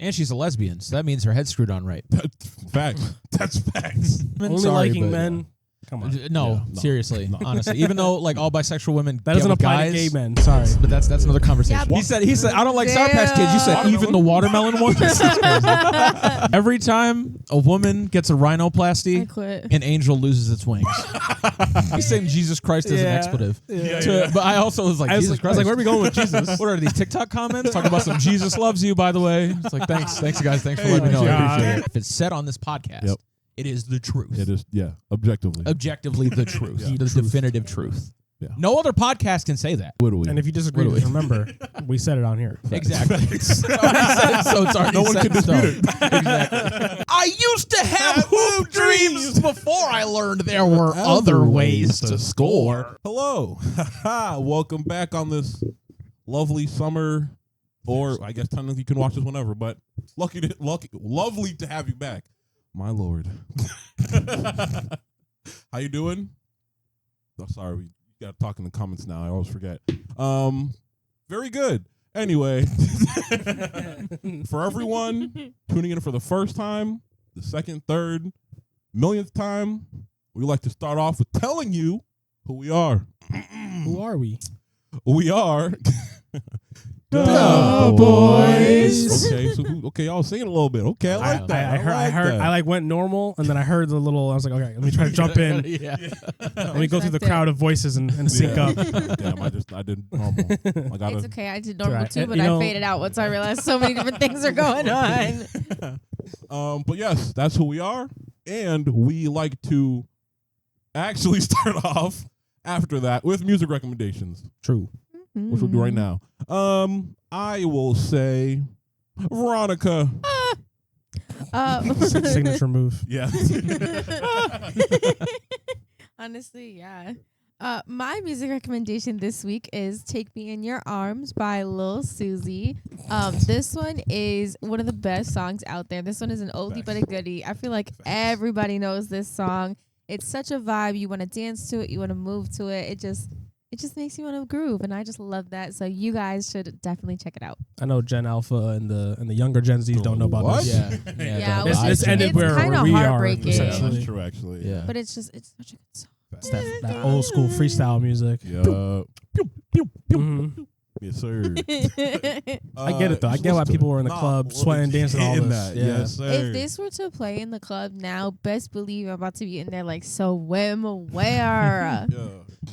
And she's a lesbian, so that means her head's screwed on right. Facts. That's facts. Only liking men. Come on. No, seriously, honestly. Even though like all bisexual women that doesn't apply to gay men. Sorry, but that's another conversation. Yeah, he said I don't like Sour Patch Kids. You said even the watermelon ones. Every time a woman gets a rhinoplasty, an angel loses its wings. He's saying Jesus Christ is an expletive. But I also was like, Jesus Christ. I was like, where are we going with Jesus? What are these TikTok comments talking about some Jesus loves you? By the way, it's like thanks guys, thanks for letting me know. I appreciate it. If it's said on this podcast. It is the truth. It is, objectively. Objectively the truth. The definitive truth. Yeah. No other podcast can say that. Literally. And if you disagree, just remember, we said it on here. Exactly. So it's already no one can dispute it. Exactly. I used to have hoop dreams before I learned there were other ways to score. Hello. Welcome back on this lovely summer, or I guess technically you can watch this whenever, but lovely to have you back. My Lord. How you doing? Oh, sorry, we got to talk in the comments now. I always forget. Very good. Anyway, for everyone tuning in for the first time, the second, third, millionth time, we like to start off with telling you who we are. Who are we? We are... Boys. Okay, y'all singing a little bit. Okay, I like that. I went normal, and then I heard the little. I was like, okay, let me try to jump in. Let me go through the crowd of voices and sync up. Damn, I did normal. It's okay. I did normal too, but I faded out once I realized so many different things are going on. But yes, that's who we are, and we like to actually start off after that with music recommendations. True. Which we'll do right now. I will say Veronica. Signature move. Yeah. Honestly, yeah. My music recommendation this week is Take Me in Your Arms by Lil Susie. This one is one of the best songs out there. This one is an oldie but a goodie. I feel like everybody knows this song. It's such a vibe. You want to dance to it. You want to move to it. It just makes you want to groove, and I just love that. So you guys should definitely check it out. I know Gen Alpha and the younger Gen Zs don't know about this. Yeah. This ended where we are. Essentially. That's true, actually. Yeah. But it's such a good song. It's that old school freestyle music. Yeah. Mm-hmm. Yes, sir. I get it though. I get why people were in the club sweating, dancing, all this. Yeah. Yes, sir. If this were to play in the club now, best believe I'm about to be in there like, so when, where?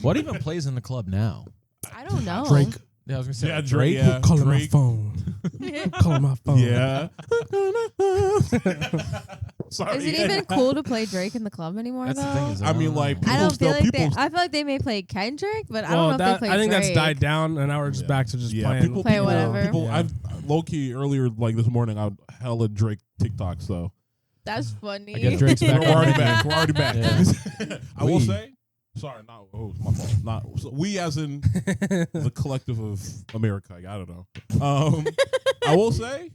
What even plays in the club now? I don't know. Drake. Yeah, I was gonna say Drake. Yeah. Calling my phone. Calling my phone. Yeah. Sorry. Is it even cool to play Drake in the club anymore? That's though? the thing. I mean, like, I don't feel like people I feel like they may play Kendrick, but I Well, don't know if they play I think Drake. that's died down, and now we're just back to just playing. Play whatever. I've low key earlier, like this morning, I hella Drake TikTok. So that's funny. I guess Drake's back. We're already back. Yeah. I will say. Sorry, my fault. Not we, as in the collective of America. I don't know. I will say,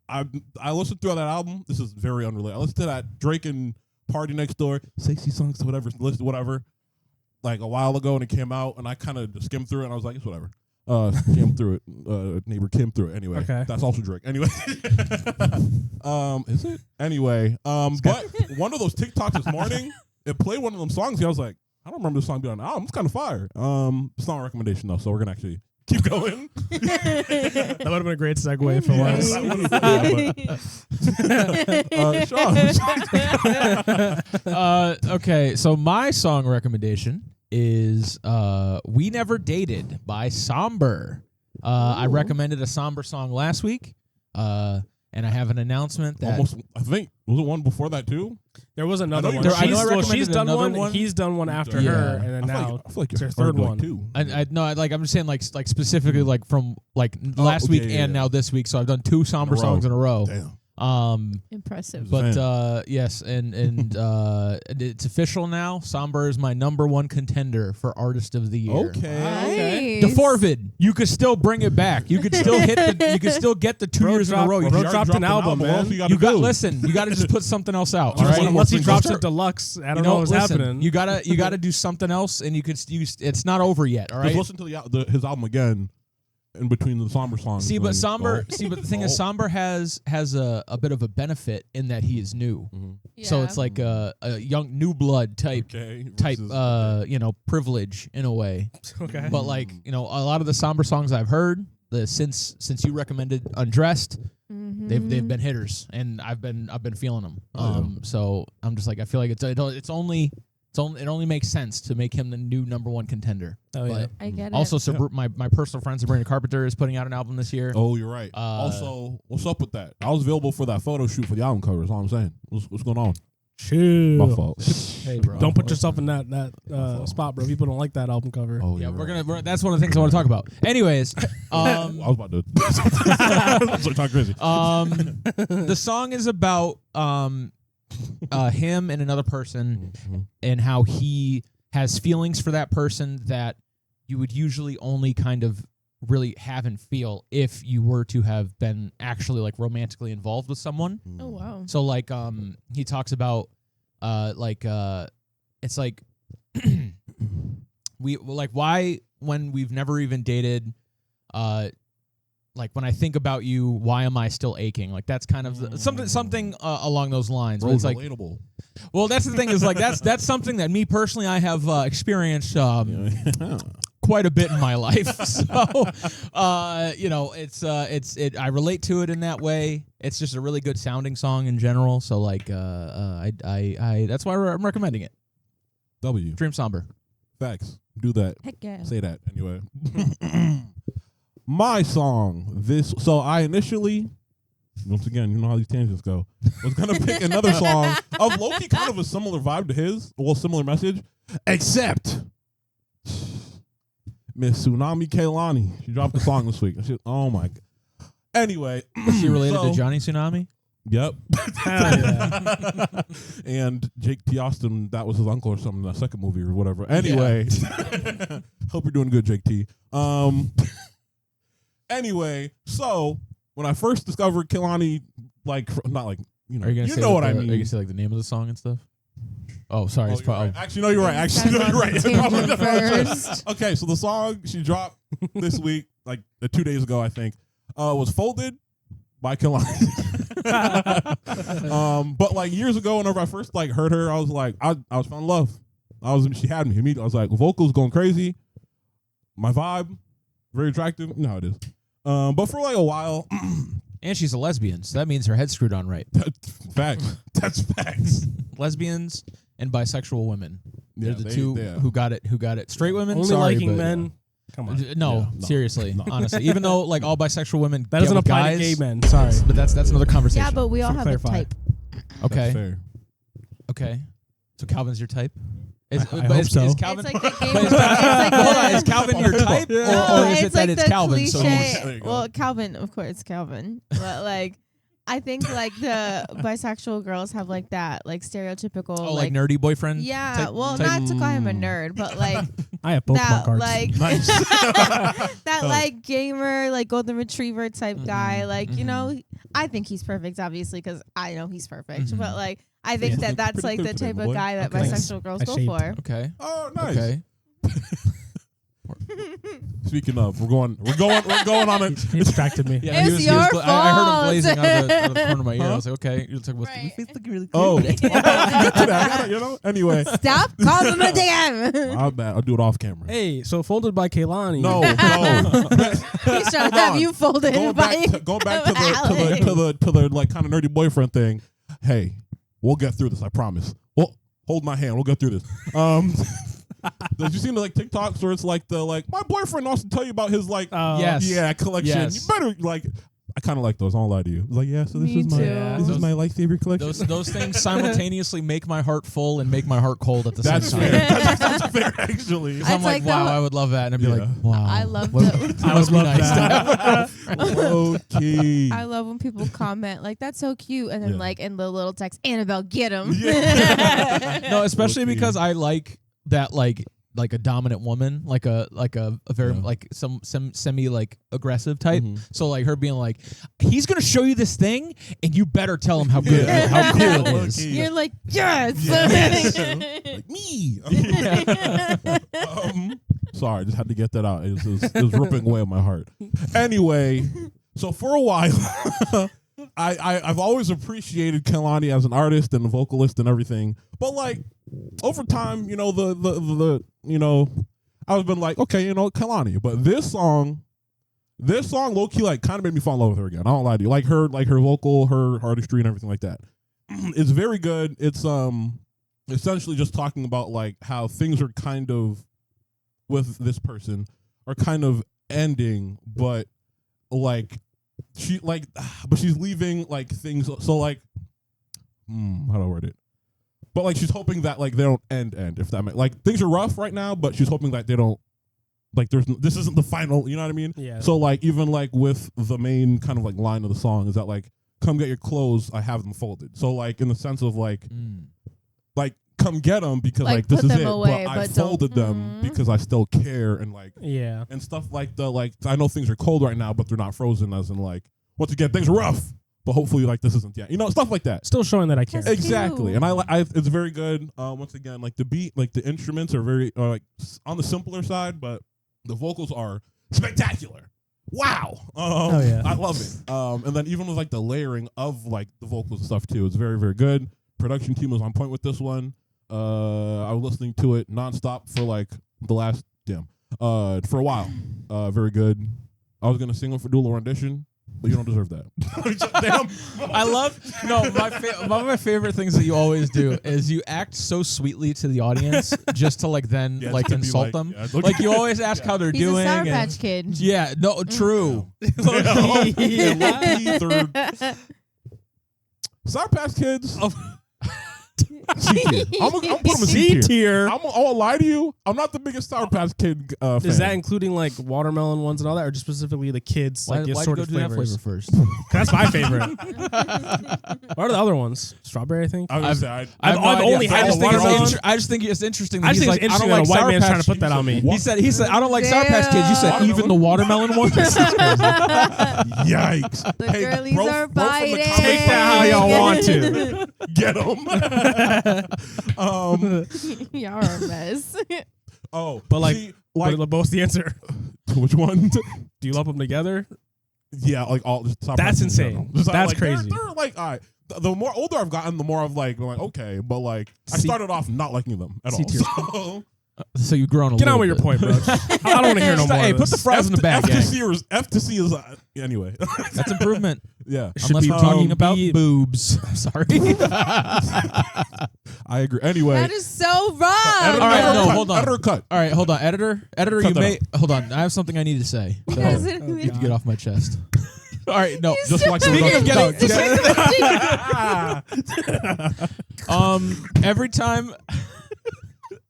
I listened through that album. This is very unrelated. I listened to that Drake and Party Next Door, sexy songs, whatever, like a while ago, and it came out, and I kind of skimmed through it, and I was like, it's whatever. Kim through it. Neighbor Kim through it. Anyway, okay. That's also Drake. Anyway, is it? Anyway, but one of those TikToks this morning. It played one of them songs. I was like, I don't remember this song being on the album. It's kind of fire. It's not a recommendation though, so we're gonna actually keep going. That would have been a great segue for once. Sean. Okay, so my song recommendation is "We Never Dated" by Somber. I recommended a Somber song last week, and I have an announcement that I think was it one before that too. There was another one. She's done one. One. He's done one after her, and then now I feel like it's her third one too. I'm just saying like specifically like from like last week and now this week. So I've done two Somber songs in a row. Damn. Impressive. But yes, and it's official now. Somber is my #1 contender for Artist of the Year. Okay. Nice. DeForvid, you could still bring it back. You could still You could still get the 2 years in a row. Bro dropped an album, man. You got listen. You got to just put something else out. All right. Unless he drops a deluxe, I don't know what's happening. You gotta do something else, and you could use. It's not over yet. All right. Just listen to his album again. in between the somber songs. See, but then the thing is, somber has a bit of a benefit in that he is new. So it's like a young new blood type privilege in a way. Okay. But like, a lot of the somber songs I've heard, since you recommended Undressed, they've been hitters, and I've been feeling them. So I'm just like, I feel like it only makes sense to make him the new #1 contender. Oh yeah, I get it. Also, my personal friend Sabrina Carpenter is putting out an album this year. Oh, you're right. Also, what's up with that? I was available for that photo shoot for the album cover. That's all I'm saying. What's going on? Chill. My fault. Hey, bro. Don't put yourself in that spot, bro. People don't like that album cover. Oh, yeah, that's one of the things I want to talk about. Anyways, I was about to. I was talking crazy. The song is about him and another person, and how he has feelings for that person that you would usually only kind of really have and feel if you were to have been actually like romantically involved with someone. Oh wow. So like he talks about it's like why when we've never even dated, like when I think about you, why am I still aching? Like that's kind of something along those lines. But it's like relatable. Well, that's the thing is like that's something that me personally I have experienced quite a bit in my life. So I relate to it in that way. It's just a really good sounding song in general. So like I that's why I'm recommending it. Dream Somber. Facts. Do that. Heck yeah. Say that anyway. My song. So I initially, once again, you know how these tangents go, was gonna pick another song of low-key kind of a similar vibe to his, well, similar message, except Miss Tsunami Kehlani. She dropped a song this week. Oh my god. Anyway, is she related to Johnny Tsunami? Yep. Yeah. And Jake T. Austin, that was his uncle or something in that second movie or whatever. Anyway, hope you're doing good, Jake T. Anyway, so when I first discovered Kehlani, not like, you know, Are you gonna you say know what I Are mean. you gonna say like the name of the song and stuff? Oh, sorry. It's probably. Right. Actually, no, you're right. First. Okay, so the song she dropped this week, like 2 days ago, I think, was Folded by Kehlani. But like years ago, whenever I first like heard her, I was like, I was fell in love. She had me immediately. I was like, vocals going crazy, my vibe, very attractive. You know how it is. But for like a while, And she's a lesbian, so that means her head's screwed on right. Facts. That's facts. Lesbians and bisexual women. Yeah, They're the two who got it. Who got it? Straight women. Only Sorry, liking but men. Come on. No, no. seriously, honestly. Even though like all bisexual women That get doesn't with apply guys, to gay men. Sorry. but that's another conversation. Yeah, but we all Should have clarify. a type. Okay, That's fair. okay. So Calvin's your type. I hope so. Is Calvin? It's like the gay But is, hold on, is Calvin your type, or is it that it's Calvin? So There you go. well, Calvin, of course, it's Calvin. But like, I think like the bisexual girls have like that like stereotypical like nerdy boyfriend. Yeah, type- well, type- not to call him a nerd, but like I have Pokemon that cards. like Nice. that like gamer, like golden retriever type guy. Like you know, I think he's perfect, obviously, because I know he's perfect. But like, I think Yeah. that's like the Pretty type clear, of boy. guy that Okay. bisexual girls I go shaped. for. Okay. Oh, nice. Okay. Speaking of, we're going on it. He distracted me. Yeah, It's your I heard him fault. glazing out of the corner of my ear. Huh? I was like, okay, you're talking about Right. your face looking really good. Oh, get to that, you know. Anyway, Stop calling him a DM. I'm bad. I'll do it off camera. Hey, so Folded by Kehlani. No. He's trying to have you folded going by back to the like kind of nerdy boyfriend thing. Hey, we'll get through this. I promise. Well, hold my hand. We'll get through this. Did you see the like TikToks where it's like my boyfriend wants to tell you about his like Yes. collection. Yes. You better like. I kind of like those. I won't lie to you. It's like so this Me is my too. this is my lightsaber collection. Those things simultaneously make my heart full and make my heart cold at the That's same fair. time. That's fair, actually. 'Cause I'm It's like, like wow, the- I would love that, and I'd be Yeah. like, wow, I love what- the- I would love nice to have. that. Okay. I love when people comment like that's so cute, and then Yeah. like in the little text, Annabelle, get him. No, especially Okay. because I like that like a dominant woman, like a very like some semi like aggressive type. Mhm. So like her being like, he's gonna show you this thing, and you better tell him how good how cool it is. Okay. You're like yes. Like me. Sorry, I just had to get that out. It was ripping away at my heart. Anyway, so for a while, I've always appreciated Kehlani as an artist and a vocalist and everything. But like over time, you know, I've been like, okay, you know, Kehlani. But this song low key like kind of made me fall in love with her again. I don't lie to you. Like her vocal, her artistry and everything like that. It's very good. It's essentially just talking about like how things are kind of with this person are kind of ending, but like but she's leaving like things. So like, how do I word it? But like she's hoping that like they don't end. If that makes like things are rough right now, but she's hoping that they don't. Like this isn't the final, you know what I mean? Yeah. So like even like with the main kind of like line of the song is that like come get your clothes, I have them folded. So like in the sense of like like come get them because like this is it, away, but I folded them because I still care and like and stuff like I know things are cold right now, but they're not frozen. As in like once again things are rough, but hopefully like this isn't stuff like that. Still showing that I care. Exactly, and I it's very good. Once again, like the beat, like the instruments are very like on the simpler side, but the vocals are spectacular. Wow. I love it. And then even with like the layering of like the vocals and stuff too, it's very, very good. Production team was on point with this one. I was listening to it nonstop for like the last for a while. Very good. I was gonna sing it for do a little rendition, but you don't deserve that. I love one of my favorite things that you always do is you act so sweetly to the audience just to like then like insult them. Yeah, like you always ask how they're doing. He's a Sour Patch Kid. Yeah, no, true. Sour Patch Kids. C-tier. I'm putting them in C-tier. I won't lie to you. I'm not the biggest Sour Patch Kid fan. Is that including like watermelon ones and all that, or just specifically the kids? Why like go do that flavor first? That's my favorite. What are the other ones? Strawberry, I think. I've only had the watermelon. I just think it's interesting. I just think it's interesting that a white man's trying to put that on me. He said I don't like Sour Patch Kids. You said even the watermelon ones. Yikes! The girlies are biting. Take that how y'all want to. Get them. Y'all are a mess. But like what's the answer? Which one? Do you lump them together? Yeah, like all. That's insane. That's like, crazy. They're like, all right. The more older I've gotten, the more I've like, okay, but like I started off not liking them at all. So you've grown a little. Get on with bit. your point, bro. I don't want to hear no more. Hey, put the fries in the bag. F to C is anyway. That's improvement. Yeah. Unless we're talking about boobs. Sorry. I agree. Anyway. That is so wrong. All right, no, hold on. Editor cut. All right, hold on. Editor, you may hold on. I have something I need to say. So need to get off my chest. All right, no. Just like every time.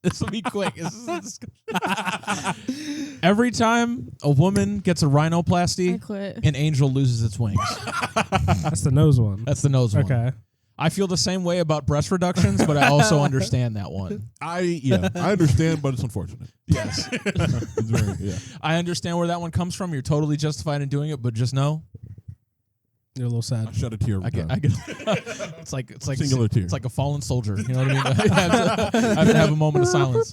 This will be quick. Every time a woman gets a rhinoplasty, an angel loses its wings. That's the nose one. That's the nose one. Okay. I feel the same way about breast reductions, but I also understand that one. I understand, but it's unfortunate. Yes. I understand where that one comes from. You're totally justified in doing it, but just know. You're a little sad. I shed a tear. I get it's like singular tear. It's like a fallen soldier. You know what I mean? I have to have a moment of silence.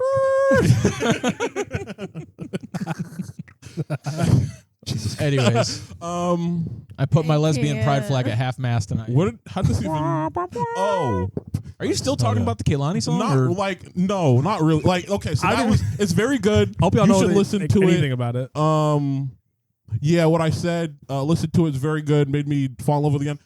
Jesus. Anyways, I put my lesbian pride flag at half mast tonight. How does this even? Oh, are you still talking about the Kehlani song? No, not really. Like, okay, so it's very good. Hope y'all know should listen to anything about it. Yeah, what I said, listen to it, is very good. Made me fall in love with it again.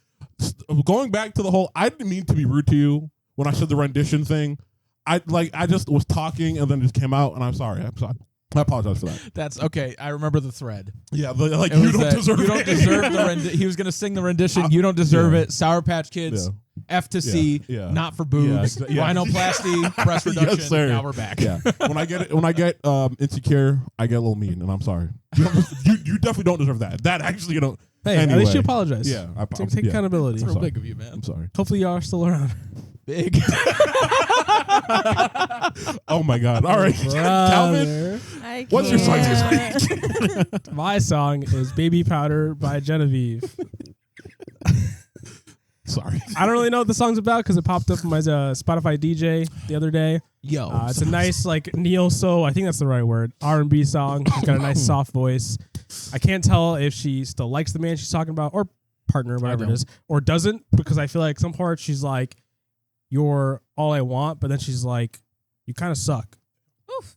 Going back to the whole, I didn't mean to be rude to you when I said the rendition thing. I just was talking and then it just came out, and I'm sorry. I apologize for that. That's okay. I remember the thread. Yeah, you don't deserve the rendition. He was going to sing the rendition. You don't deserve it. Sour Patch Kids. Yeah. F to C, not for boobs. Rhinoplasty, breast reduction. Yes, sir. Now we're back. Yeah. When I get insecure, I get a little mean, and I'm sorry. You definitely don't deserve that. That actually, you don't. Hey, anyway. At least you apologize. Yeah, take accountability. That's real big of you, man. I'm sorry. Hopefully, y'all are still around. Big. Oh my God! All right, Calvin. What's your song this week? My song is "Baby Powder" by Genevieve. Sorry. I don't really know what the song's about because it popped up on my Spotify DJ the other day. Yo, It's a nice like neo-soul. I think that's the right word. R&B song. She's got a nice soft voice. I can't tell if she still likes the man she's talking about or partner, whatever it is, or doesn't, because I feel like some parts she's like, "You're all I want," but then she's like, "You kind of suck."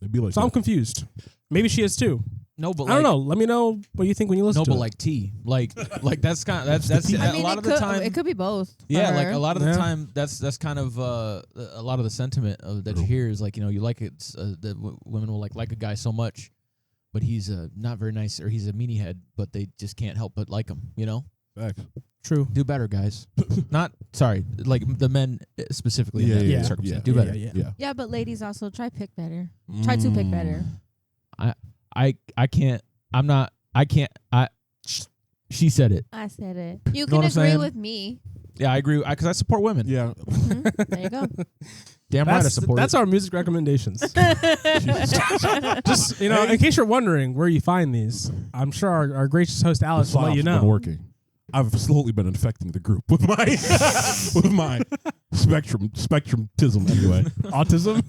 It'd be like so I'm confused. Maybe she is too. No, but I don't know. Let me know what you think when you listen to it. No, but like T, like that's kind of that's I mean, a lot of the time. It could be both. Yeah, for like her. a lot of the time, that's kind of a lot of the sentiment that you hear is like, you like it. That women will like a guy so much, but he's not very nice, or he's a meanie head, but they just can't help but like him. Facts. True. Do better, guys. Not sorry, like the men specifically. Yeah, in that yeah, circumstance. yeah. Do better. Yeah, but ladies also try pick better. Try to pick better. I can't. I'm not. I can't. She said it. I said it. You Know can what I'm agree saying? with me. Yeah, I agree because I support women. Yeah. There you go. Damn right, I support. That's it. our music recommendations. Just in case you're wondering where you find these, I'm sure our gracious host Alice will let you Been know. working. I've slowly been infecting the group with my spectrumism anyway. Autism.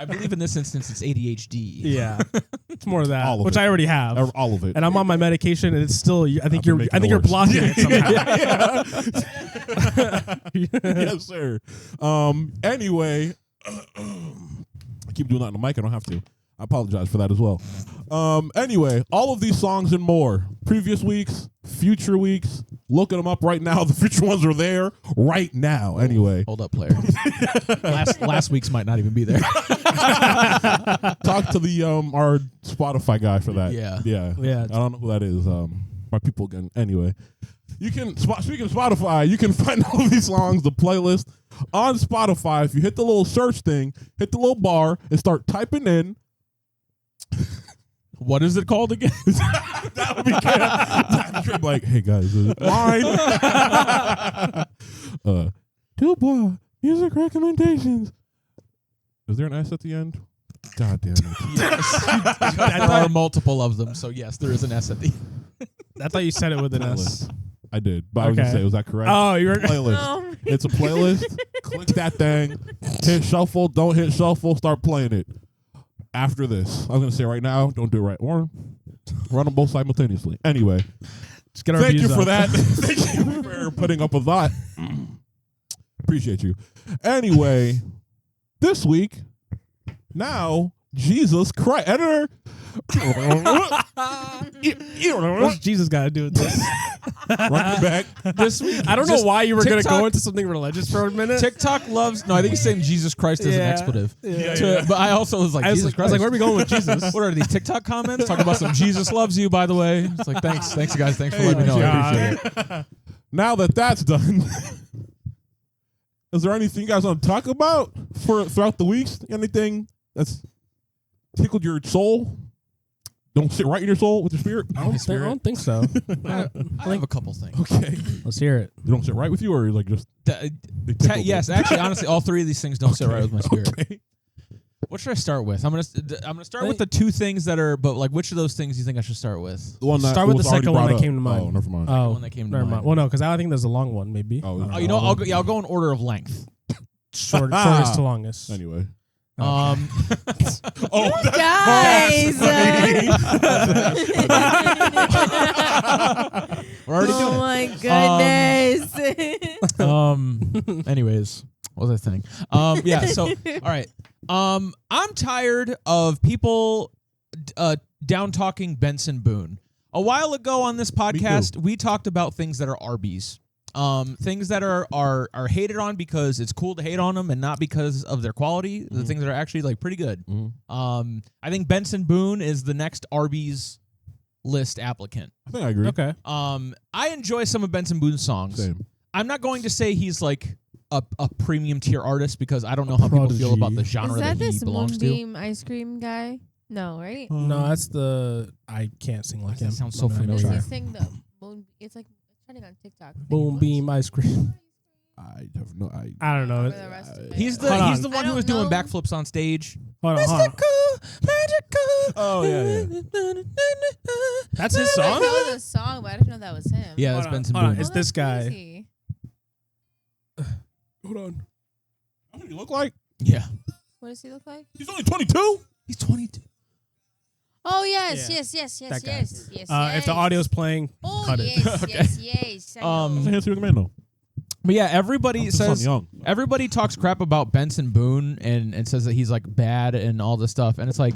I believe in this instance it's ADHD. Yeah, it's more of that, All of which it. I already have. All of it. And I'm on my medication, and it's still. I think I've been making it you're worse. blocking it somehow. Yes, sir. Anyway, I keep doing that on the mic. I don't have to. I apologize for that as well. Anyway, all of these songs and more. Previous weeks, future weeks. Looking them up right now. The future ones are there right now. Anyway, Hold up, player. last week's might not even be there. talk to the our Spotify guy for that. Yeah. yeah. Yeah. I don't know who that is. My people again. Anyway, you can speaking of Spotify, you can find all of these songs, the playlist on Spotify. If you hit the little search thing, hit the little bar, and start typing in. What is it called again? That would be good. Like, hey guys, is it mine? Dubois music recommendations. Is there an S at the end? God damn it! Yes. There are multiple of them, so yes, there is an S at the. I thought you said it with an S. Playlist. I did, but I was gonna say, was that correct? Oh, you're Playlist. Oh, It's a playlist. Click that thing. Hit shuffle. Don't hit shuffle. Start playing it. After this, I'm gonna say right now, don't do it right, or run them both simultaneously. Anyway, just get our thank you views for up. that. Thank you for putting up with that. Appreciate you. Anyway, this week, now Jesus Christ, editor. What's Jesus got to do with this? Run it back. This week, I don't know why you were going to TikTok- go into something religious for a minute. TikTok loves. No, I think he's saying Jesus Christ as an expletive. Yeah. But I also was like, I was Jesus like, Christ. where are we going with Jesus? What are these TikTok comments talking about some Jesus loves you? By the way, it's like thanks guys, thanks for letting me know. I appreciate it. Now that that's done, is there anything you guys want to talk about for throughout the weeks? Anything that's tickled your soul? Don't sit right in your soul with your spirit? I don't think so. I have a couple things. Okay. Let's hear it. You don't sit right with you, or like just they tickled Yes, it? actually, honestly, all three of these things don't sit right with my spirit. Okay. What should I start with? I'm gonna start with the two things that are, but like, which of those things do you think I should start with? The one that Start with was the already second one brought that up. came to mind. Oh, never mind. Oh, one that came to never mind. mind. Well, no, because I think there's a long one, maybe. Oh, Oh, you know, I'll go in order of length. Shortest to longest. Anyway. Oh, guys. we're already doing my goodness. it. Anyways, what was I saying? Yeah. So, all right. I'm tired of people down talking Benson Boone. A while ago on this podcast, we talked about things that are Arby's. Things that are hated on because it's cool to hate on them and not because of their quality. The things that are actually like pretty good. I think Benson Boone is the next Arby's list applicant. I think I agree. Okay. I enjoy some of Benson Boone's songs. Same. I'm not going to say he's like a premium tier artist because I don't know how people feel about the genre Is that he this belongs to. Moonbeam ice cream guy? No, right? No, that's the. I can't sing like That him. sounds so I'm not familiar. gonna Does try. he sing the moon? It's like trending on TikTok. Moonbeam ice cream. I have no idea. I don't know. For the rest of my He's life. Hold the on. one who was doing backflips on stage. Hold on. Hold on. Magical. Oh, yeah. That's his I song? know the song, but I didn't know that was him. Yeah, that's Hold on, Benson hold on. Boone. It's this guy. Crazy. Hold on. What do you look like? Yeah. What does he look like? He's only 22. He's 22. Oh yes, Yeah. yes. That guy. Yes. If the audio's playing, Oh cut yes, it. Okay. yes. I know. He's a handsome young man though. But yeah, everybody Just says young. everybody talks crap about Benson Boone and says that he's like bad and all this stuff, and it's like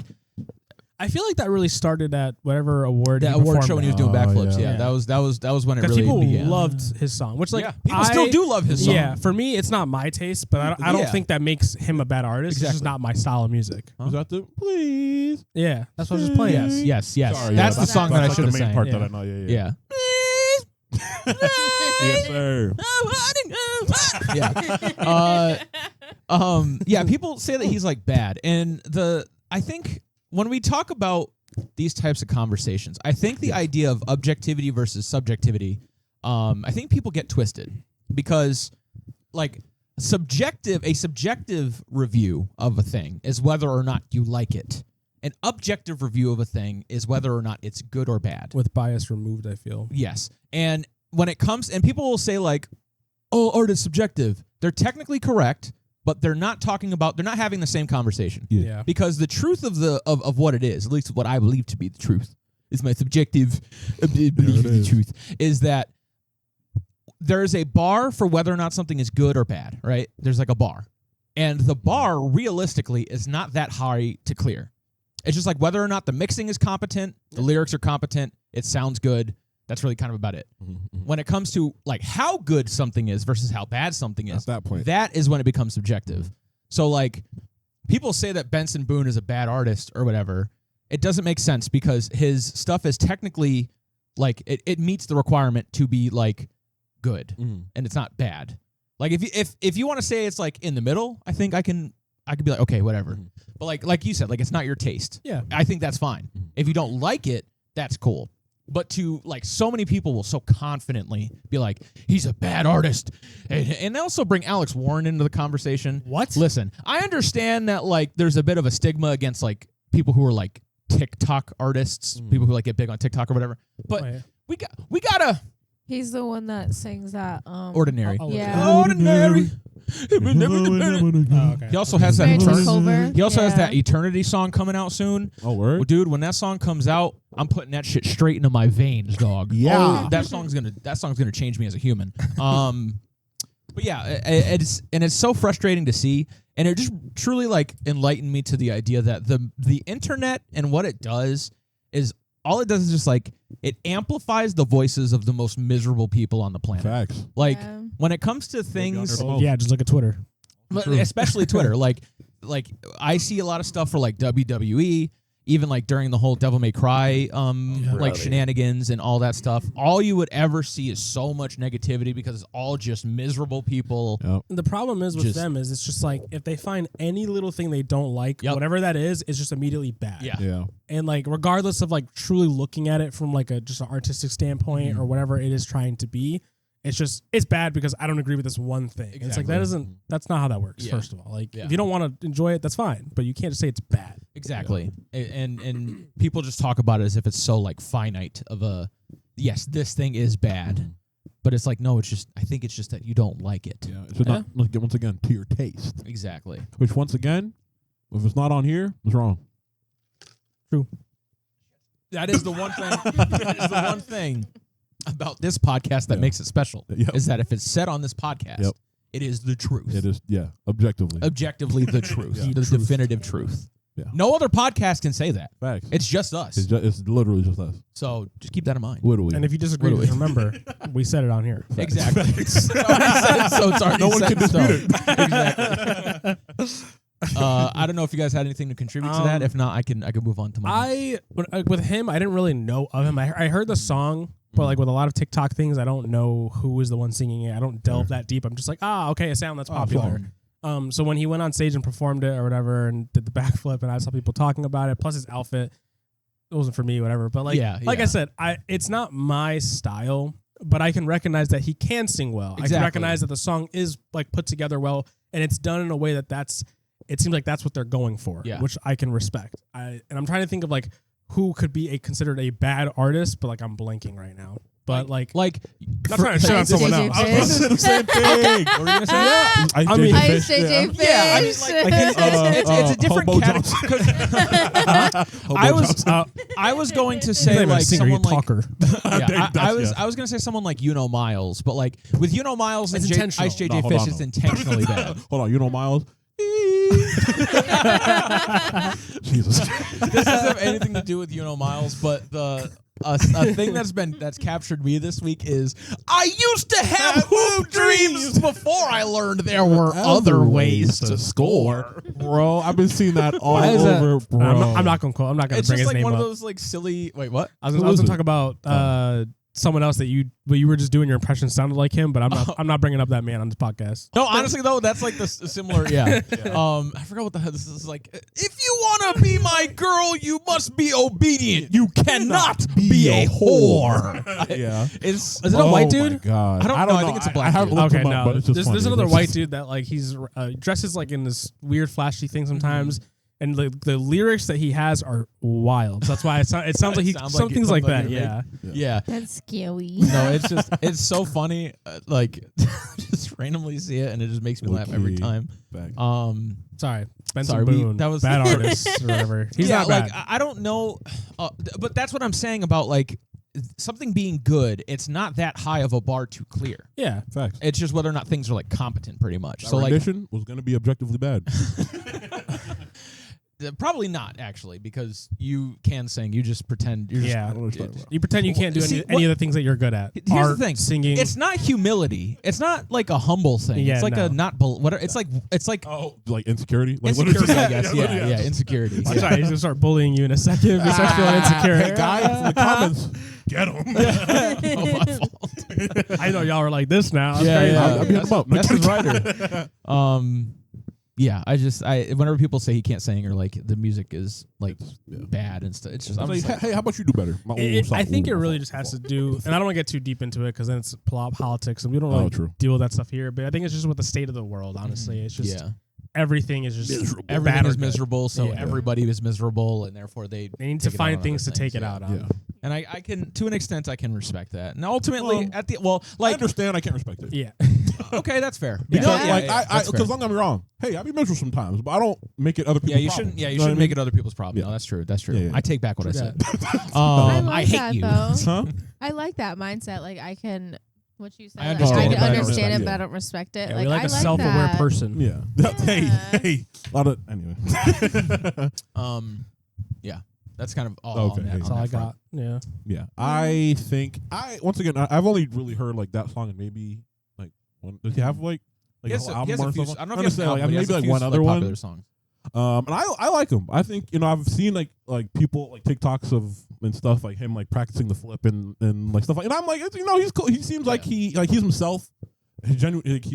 I feel like that really started at whatever award that he award performed show when he was at. doing backflips. yeah. Yeah, that was when it Because really people began. loved his song, which like yeah, people still do love his song. Yeah, for me, it's not my taste, but I don't Yeah. think that makes him a bad artist. It's just Exactly. not my style of music. Was that the please? Yeah, that's what I was just playing. Yes. Sorry, That's yeah, the song that I that's should like have the main sang. part Yeah. that I know. Yeah. Yes, sir. Yeah. People say that he's like bad, and I think when we talk about these types of conversations, I think the idea of objectivity versus subjectivity, I think people get twisted because, like, a subjective review of a thing is whether or not you like it. An objective review of a thing is whether or not it's good or bad. With bias removed, I feel. Yes. And when it comes, and people will say like, oh, art is subjective. They're technically correct, but they're not having the same conversation. Yeah. Because the truth of what it is, at least what I believe to be the truth, is my subjective belief of the truth, is that there is a bar for whether or not something is good or bad, right? There's like a bar. And the bar, realistically, is not that high to clear. It's just like whether or not the mixing is competent, the lyrics are competent, it sounds good. That's really kind of about it. When it comes to like how good something is versus how bad something is, At that point. that is when it becomes subjective. So like people say that Benson Boone is a bad artist or whatever. It doesn't make sense because his stuff is technically like it meets the requirement to be like good and it's not bad. Like if you want to say it's like in the middle, I think I could be like, okay, whatever. But like you said, like it's not your taste. Yeah. I think that's fine. If you don't like it, that's cool. But to like so many people will so confidently be like, he's a bad artist. And they also bring Alex Warren into the conversation. What? Listen, I understand that like there's a bit of a stigma against like people who are like TikTok artists, people who like get big on TikTok or whatever. But Oh, yeah. we gotta He's the one that sings that. Ordinary. Yeah. Ordinary. Oh, okay. He also has that Very eternity. cover. He also has Yeah. that eternity song coming out soon. Oh, word? Well, dude, when that song comes out, I'm putting that shit straight into my veins, dog. Yeah. Oh, that song's gonna change me as a human. But yeah, it's so frustrating to see, and it just truly like enlightened me to the idea that the internet and what it does is all it does is just like it amplifies the voices of the most miserable people on the planet. Facts. Like Yeah. when it comes to things, Oh. Yeah, just look at Twitter. but especially Twitter, like I see a lot of stuff for like WWE, even like during the whole Devil May Cry like shenanigans and all that stuff. All you would ever see is so much negativity because it's all just miserable people. Yep. The problem is with Just- them is it's just like if they find any little thing they don't like, Yep. whatever that is just immediately bad. Yeah. Yeah. And like regardless of like truly looking at it from like just an artistic standpoint or whatever it is trying to be, it's bad because I don't agree with this one thing. It's like Exactly. that's not how that works. Yeah. First of all, like Yeah. if you don't want to enjoy it, that's fine, but you can't just say it's bad. Exactly. And people just talk about it as if it's so like finite of a yes, this thing is bad. But it's like no, I think it's just that you don't like it. Yeah. It's not, once again, to your taste. Exactly. Which, once again, if it's not on here, it's wrong. True. That is the one thing. That is the one thing about this podcast that makes it special. Yep. Is that if it's said on this podcast, Yep. it is the truth. It is, objectively. Objectively the truth. Yeah. The definitive truth. Yeah. No other podcast can say that. Facts. It's just us. It's literally just us. So just keep that in mind. Literally. And if you disagree, Literally. just remember we said it on here. Exactly. It's already said, so it's already No one set can in stone. dispute Exactly. I don't know if you guys had anything to contribute to that. If not, I can move on to my. With him, I didn't really know of him. I heard the song, but like with a lot of TikTok things, I don't know who is the one singing it. I don't delve that deep. I'm just like, okay, a sound that's popular. So when he went on stage and performed it or whatever and did the backflip, and I saw people talking about it, plus his outfit, it wasn't for me, whatever. But like, I said, it's not my style, but I can recognize that he can sing well. Exactly. I can recognize that the song is like put together well, and it's done in a way it seems like that's what they're going for, which I can respect. And I'm trying to think of like who could be considered a bad artist, but like I'm blanking right now. but like not trying to shut on someone else. I was going to say the same thing. What were you gonna say? Yeah. I mean, Ice JJ Fish. Yeah, I mean, it's a different Hobo category. I was going to say like someone like talker. I was gonna say someone like Miles, but like with Miles and Ice JJ Fish, it's intentionally bad. Hold on, Miles. Jesus. This doesn't have anything to do with Miles, but a thing that's captured me this week is I used to have hoop dreams before I learned there were other ways to score. Bro, I've been seeing that all over, bro. I'm not gonna call. I'm not gonna It's bring just his like name one up. of those like silly. Wait, what? I was gonna talk about someone else that you were just doing your impression sounded like him, but I'm not bringing up that man on this podcast. No, honestly though, that's like the similar. Yeah. I forgot what the hell this is like. If you want to be my girl, you must be obedient. You cannot be a whore. Yeah. Is it a white dude? My God. I don't know. I think it's a black dude. Looked Okay, him up, no. but it's just There's funny. another white dude that like he's dresses like in this weird flashy thing sometimes. And the lyrics that he has are wild. So that's why it sounds like some things like that. Yeah. Yeah. That's scary. No, it's so funny. Like just randomly see it and it just makes me laugh every time. Sorry, Benson Sorry, Boone. that was bad artist or whatever. He's not bad. Like I don't know, but that's what I'm saying about like something being good. It's not that high of a bar to clear. Yeah, facts. It's just whether or not things are like competent, pretty much. That so rendition was going to be objectively bad. Probably not actually, because you can sing. You just pretend. You're you pretend you can't do any of the things that you're good at. Here's Art, the thing: singing. It's not humility. It's not like a humble thing. Yeah, it's like no. a not. Whatever. It's like like insecurity. Like insecurity, I guess. Yeah, insecurity. I'm sorry, he's gonna start bullying you in a second. He starts feeling insecure. Hey guys, in the comments, get him. Oh, my fault. I know y'all are like this now. I'm hitting him up. That's his writer. Yeah, whenever people say he can't sing or like the music is like bad and stuff, it's just I'm like, just like, hey, how about you do better? I think it really just has to do, and I don't want to get too deep into it because then it's politics and we don't really deal with that stuff here. But I think it's just with the state of the world. Honestly, it's just everything is just miserable. Everything is miserable, so everybody is miserable, and therefore they need to find things to take it out on. Yeah. And I can, to an extent, I can respect that. And ultimately, I understand. I can't respect it. Yeah. Okay, that's fair. Because don't get me wrong. Hey, I be miserable sometimes, but I don't make it other people's problem. You shouldn't make it other people's problem. No, that's true. That's true. Yeah. I take back what I said. I hate that, you. Huh? I like that mindset. Like I can. What you said, I I understand understand it, but I don't respect it. Yeah, like, we like I a self-aware that. person. Yeah. Hey. A lot of anyway. Yeah. That's kind of all. Okay. That's all I got. Yeah. Yeah. I think once again I've only really heard like that song and maybe like one. Does he have like a whole album or something? I don't know if he has maybe like one other one. Popular song. And I like him. I think I've seen like people like TikToks of and stuff like him like practicing the flip and like stuff like, and I'm like he's cool. He seems like he's himself. He's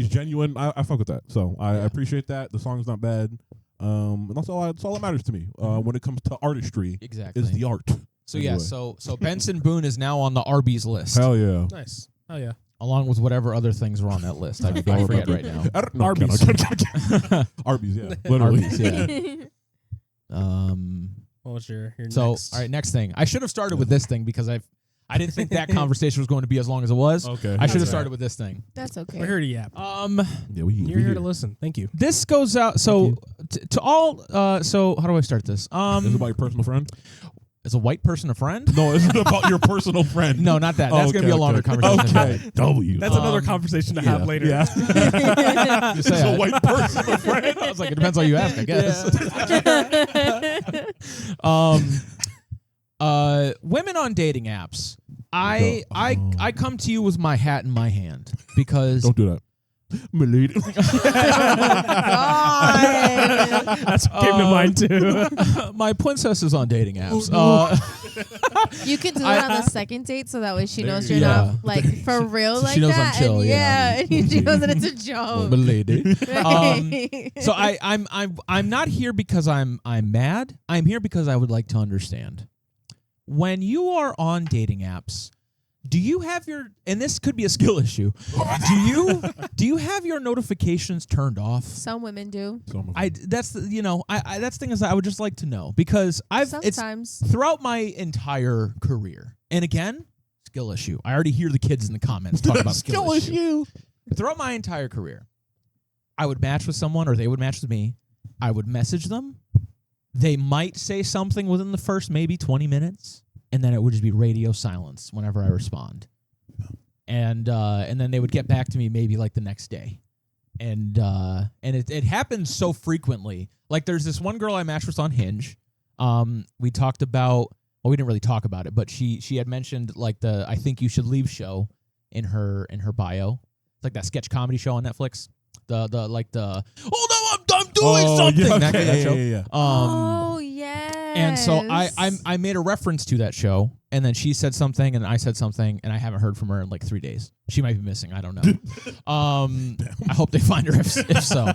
genuine. I fuck with that. So I appreciate that. The song's not bad. And that's all that matters to me. When it comes to artistry, exactly, is the art. So anyway. So Benson Boone is now on the Arby's list. Hell yeah. Nice. Hell yeah. Along with whatever other things are on that list. I forget right now. Arby's. Arby's, yeah. Literally. Arby's, yeah. What was your next? All right, next thing. I should have started with this thing because I didn't think that conversation was going to be as long as it was. Okay. I should have started with this thing. That's okay. We're here to yap. You're here to listen. Thank you. This goes out to all so how do I start this? Is it about your personal friend? Is a white person a friend? No, it's about your personal friend. No, not that. That's going to be a longer conversation. Okay. That's another conversation to have later. Yeah. Just say it's a white person a friend. I was like, it depends on you ask, I guess. Women on dating apps. I come to you with my hat in my hand because don't do that. Milady. That's what came to mind too. My princess is on dating apps. You can do it on the second date, so that way she knows you're not like for real so like she knows that. I'm chill, and she knows that it's a joke. Milady. So I'm not here because I'm mad. I'm here because I would like to understand. When you are on dating apps, do you have and this could be a skill issue. Do you have your notifications turned off? Some women do. That's the thing is I would just like to know because sometimes throughout my entire career. And again, skill issue. I already hear the kids in the comments talk about skill issue. issue. Throughout my entire career, I would match with someone or they would match with me. I would message them. They might say something within the first maybe 20 minutes, and then it would just be radio silence whenever I respond. And then they would get back to me maybe like the next day. And it happens so frequently. Like there's this one girl I matched with on Hinge. We talked about, well, we didn't really talk about it, but she had mentioned like the I Think You Should Leave show in her bio. It's like that sketch comedy show on Netflix. The oh no, I'm doing something. Yeah, That show. Yeah. Oh yeah. And so I made a reference to that show, and then she said something, and I said something, and I haven't heard from her in like 3 days. She might be missing. I don't know. I hope they find her if so.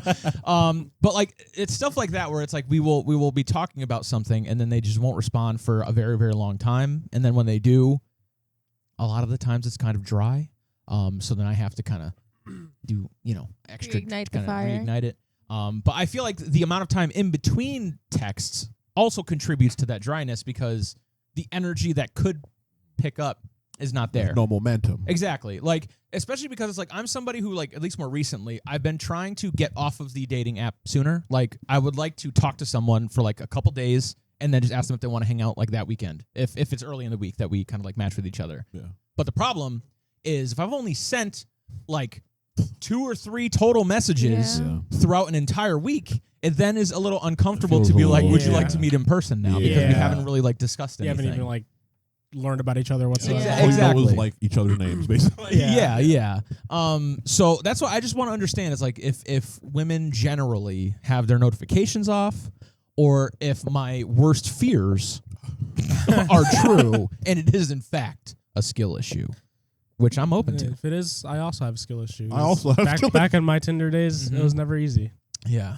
But like it's stuff like that where it's like we will be talking about something, and then they just won't respond for a very, very long time, and then when they do, a lot of the times it's kind of dry. So then I have to kind of do extra Reignite the fire. reignite it. But I feel like the amount of time in between texts also contributes to that dryness because the energy that could pick up is not there. No momentum. Exactly. Like, especially because it's like I'm somebody who, like, at least more recently, I've been trying to get off of the dating app sooner. Like, I would like to talk to someone for like a couple days and then just ask them if they want to hang out like that weekend. If it's early in the week that we kind of like match with each other. Yeah. But the problem is if I've only sent like 2 or 3 total messages throughout an entire week, it then is a little uncomfortable to be like, would you like to meet in person now? Because we haven't really like discussed anything. You haven't even like learned about each other whatsoever. Yeah. Exactly. All you know is like each other's names, basically. Yeah. So that's what I just want to understand is like if women generally have their notifications off, or if my worst fears are true, and it is in fact a skill issue. Which I'm open to. If it is, I also have skill issues. I also have back in my Tinder days, it was never easy. Yeah.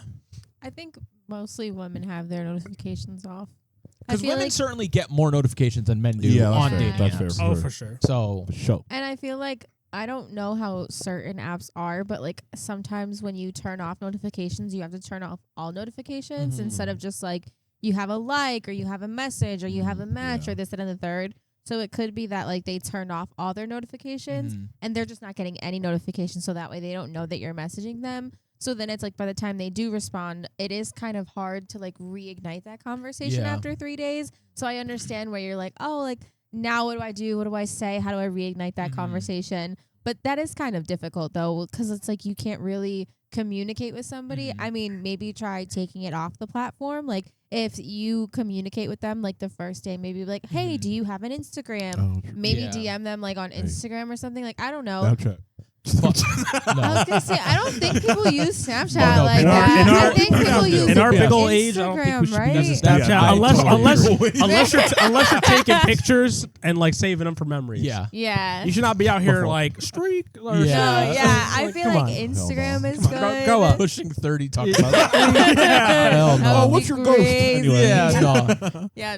I think mostly women have their notifications off. Because women certainly get more notifications than men do on dating apps. That's fair. For sure. So, and I feel like I don't know how certain apps are, but like sometimes when you turn off notifications, you have to turn off all notifications instead of just like you have a like or you have a message or you have a match or this and the third. So it could be that like they turn off all their notifications and they're just not getting any notifications. So that way they don't know that you're messaging them. So then it's like by the time they do respond, it is kind of hard to like reignite that conversation after 3 days. So I understand where you're like, oh, like now what do I do? What do I say? How do I reignite that conversation? But that is kind of difficult though, because it's like you can't really communicate with somebody. I mean, maybe try taking it off the platform. Like if you communicate with them like the first day, maybe like, hey, do you have an Instagram? Maybe DM them like on Instagram or something. Like, I don't know. Snapchat. I was gonna say I don't think people use Snapchat like that. I think people use in our big old age. I don't think we should be using Snapchat unless you're taking pictures and like saving them for memories. Yeah. You should not be out here like streak. Or I feel like Instagram is good. Go up. Pushing 30 talking about that. Hell no. Oh, what's your ghost? Anyway.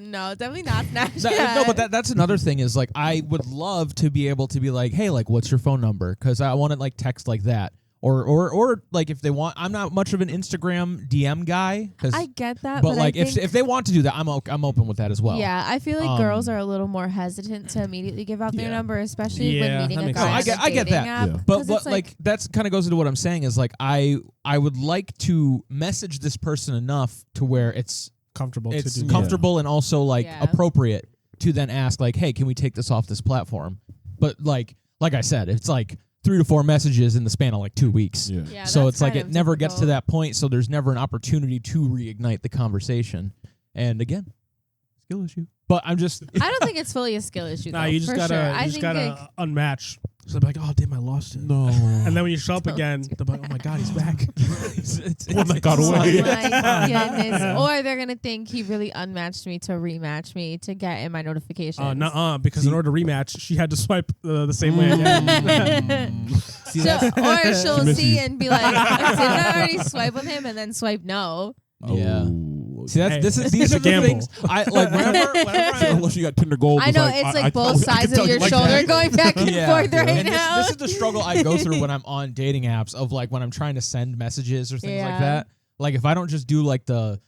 No, definitely not Snapchat. No, but that's another thing is like I would love to be able to be like, hey, like what's your phone number? Because I want to like text like that. Or like if they want, I'm not much of an Instagram DM guy. I get that, but like if they want to do that, I'm open with that as well. Yeah, I feel like girls are a little more hesitant to immediately give out their number, especially when meeting a guy. I get that. App, but like that's kind of goes into what I'm saying is like I would like to message this person enough to where it's comfortable. And also like appropriate to then ask like, hey, can we take this off this platform? But like I said, it's like 3 to 4 messages in the span of like 2 weeks. So it's like it never gets to that point. So there's never an opportunity to reignite the conversation. And again, skill issue. But I'm just. I don't think it's fully a skill issue. Nah, you just gotta unmatch. So they're like, oh damn, I lost it. No. And then when you show up again, they're like, oh my god, he's back. It's one that got away. Oh my goodness. Or they're gonna think he really unmatched me to rematch me to get in my notifications. Because in order to rematch, she had to swipe the same way again. Or she'll see and be like, didn't I already swipe with him and then swipe no? Yeah. See, these are the things I like. Whenever unless you got Tinder Gold, I know it's like both sides of your shoulder going back and forth right now. This is the struggle I go through when I'm on dating apps of like when I'm trying to send messages or things like that. Like if I don't just do like the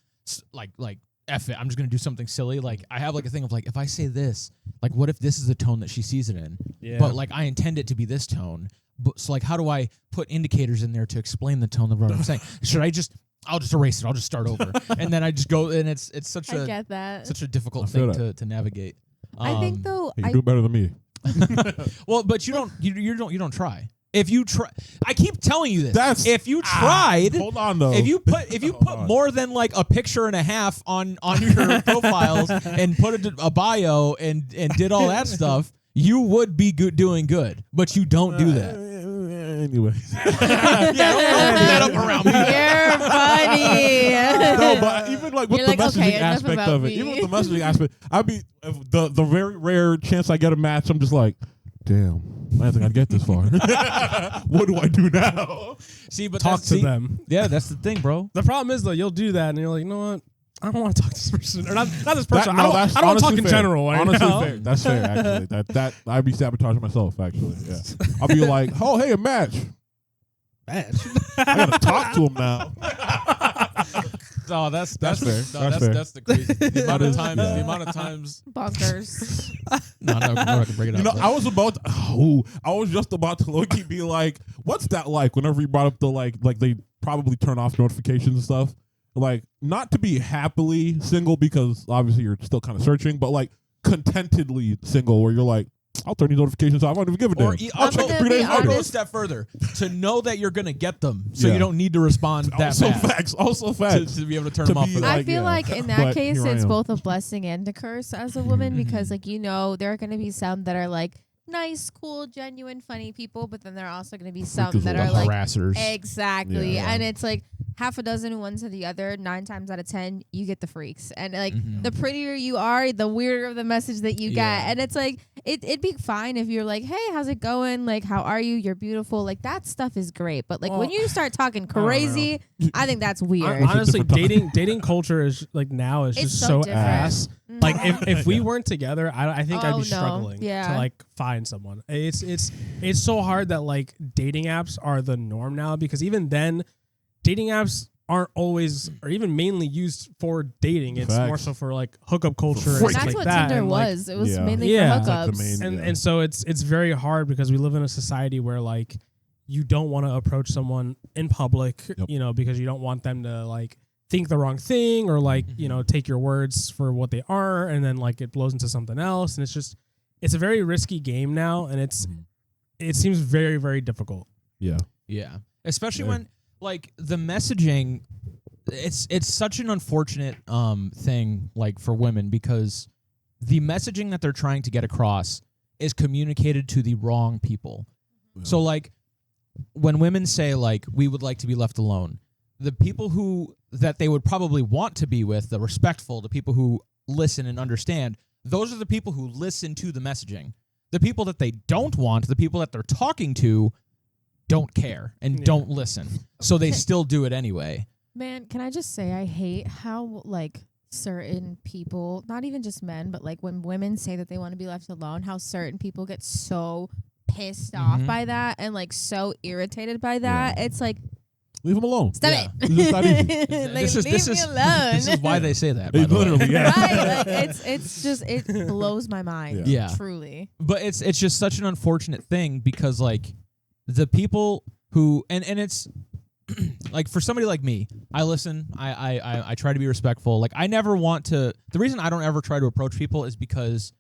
like F it, I'm just gonna do something silly. Like I have like a thing of like, if I say this, like what if this is the tone that she sees it in? Yeah. But like I intend it to be this tone. But so like how do I put indicators in there to explain the tone of what I'm saying? I'll just erase it. I'll just start over. And then I just go, and it's such I get that. such a difficult thing to navigate. I think though you do better than me. Well, but you don't try. If you try, I keep telling you this. If you tried, hold on though. If you put more than like a picture and a half on your profiles and put a bio and did all that stuff, you would be doing good. But you don't do that. Anyway, don't bring that up around me. You're funny. No, but even like with You're the like, messaging okay, enough aspect about of it, me. even with the messaging aspect, I'd be the very rare chance I get a match, I'm just like, damn, I didn't think I'd get this far. What do I do now? See, but Talk to them. Yeah, that's the thing, bro. The problem is though, you'll do that and you're like, you know what? I don't want to talk to this person, or not this person. No, I don't want to talk in general. Right honestly, now. fair. That's fair. Actually, that I'd be sabotaging myself. Actually, yeah. I'll be like, oh, hey, a match. Match. I gotta talk to him now. Oh, that's fair. That's the crazy. The amount of times. Bonkers. No, I can bring it up. You know, I was just about to low-key be like, what's that like? Whenever you brought up the like they probably turn off notifications and stuff. Like, not to be happily single because obviously you're still kind of searching, but like contentedly single where you're like, I'll turn these notifications off. I don't even give a damn. I'll check it 3 days later. I'll go a step further to know that you're going to get them, so you don't need to respond that fast. Also facts. To be able to turn them off. For that. I feel like in that case, it's both a blessing and a curse as a woman because, like, there are going to be some that are like nice, cool, genuine, funny people, but then there are also going to be some that are like harassers. Exactly, and it's like half a dozen one to the other. 9 times out of 10, you get the freaks, and like the prettier you are, the weirder the message that you get, and it's like it'd be fine if you're like, hey, how's it going? Like, how are you? You're beautiful. Like that stuff is great, but like when you start talking crazy, I think that's weird. Honestly, dating culture is like now is just so ass. Like if we weren't together, I think I'd be struggling to like find someone. It's so hard that like dating apps are the norm now because even then, dating apps aren't always or even mainly used for dating. It's more so for like hookup culture. And that's like what that. Tinder and was. Like, it was mainly for hookups. And so it's very hard because we live in a society where like you don't want to approach someone in public, because you don't want them to like think the wrong thing or like, take your words for what they are. And then like it blows into something else. And it's a very risky game now. And it seems very, very difficult. Yeah. Yeah. Especially when like the messaging, it's such an unfortunate thing like for women because the messaging that they're trying to get across is communicated to the wrong people. Yeah. So like when women say like we would like to be left alone, the people that they would probably want to be with, the respectful, the people who listen and understand, those are the people who listen to the messaging. The people that they don't want, the people that they're talking to, don't care and don't listen. So they still do it anyway. Man, can I just say I hate how like certain people, not even just men, but like when women say that they want to be left alone, how certain people get so pissed off by that and like so irritated by that. It's like, leave them alone. Stop it. It's not easy. Leave me alone. This is why they say that. Literally, right? Like it's just it blows my mind. Yeah, truly. But it's just such an unfortunate thing because like the people who and it's like for somebody like me, I listen. I try to be respectful. Like I never want to. The reason I don't ever try to approach people is because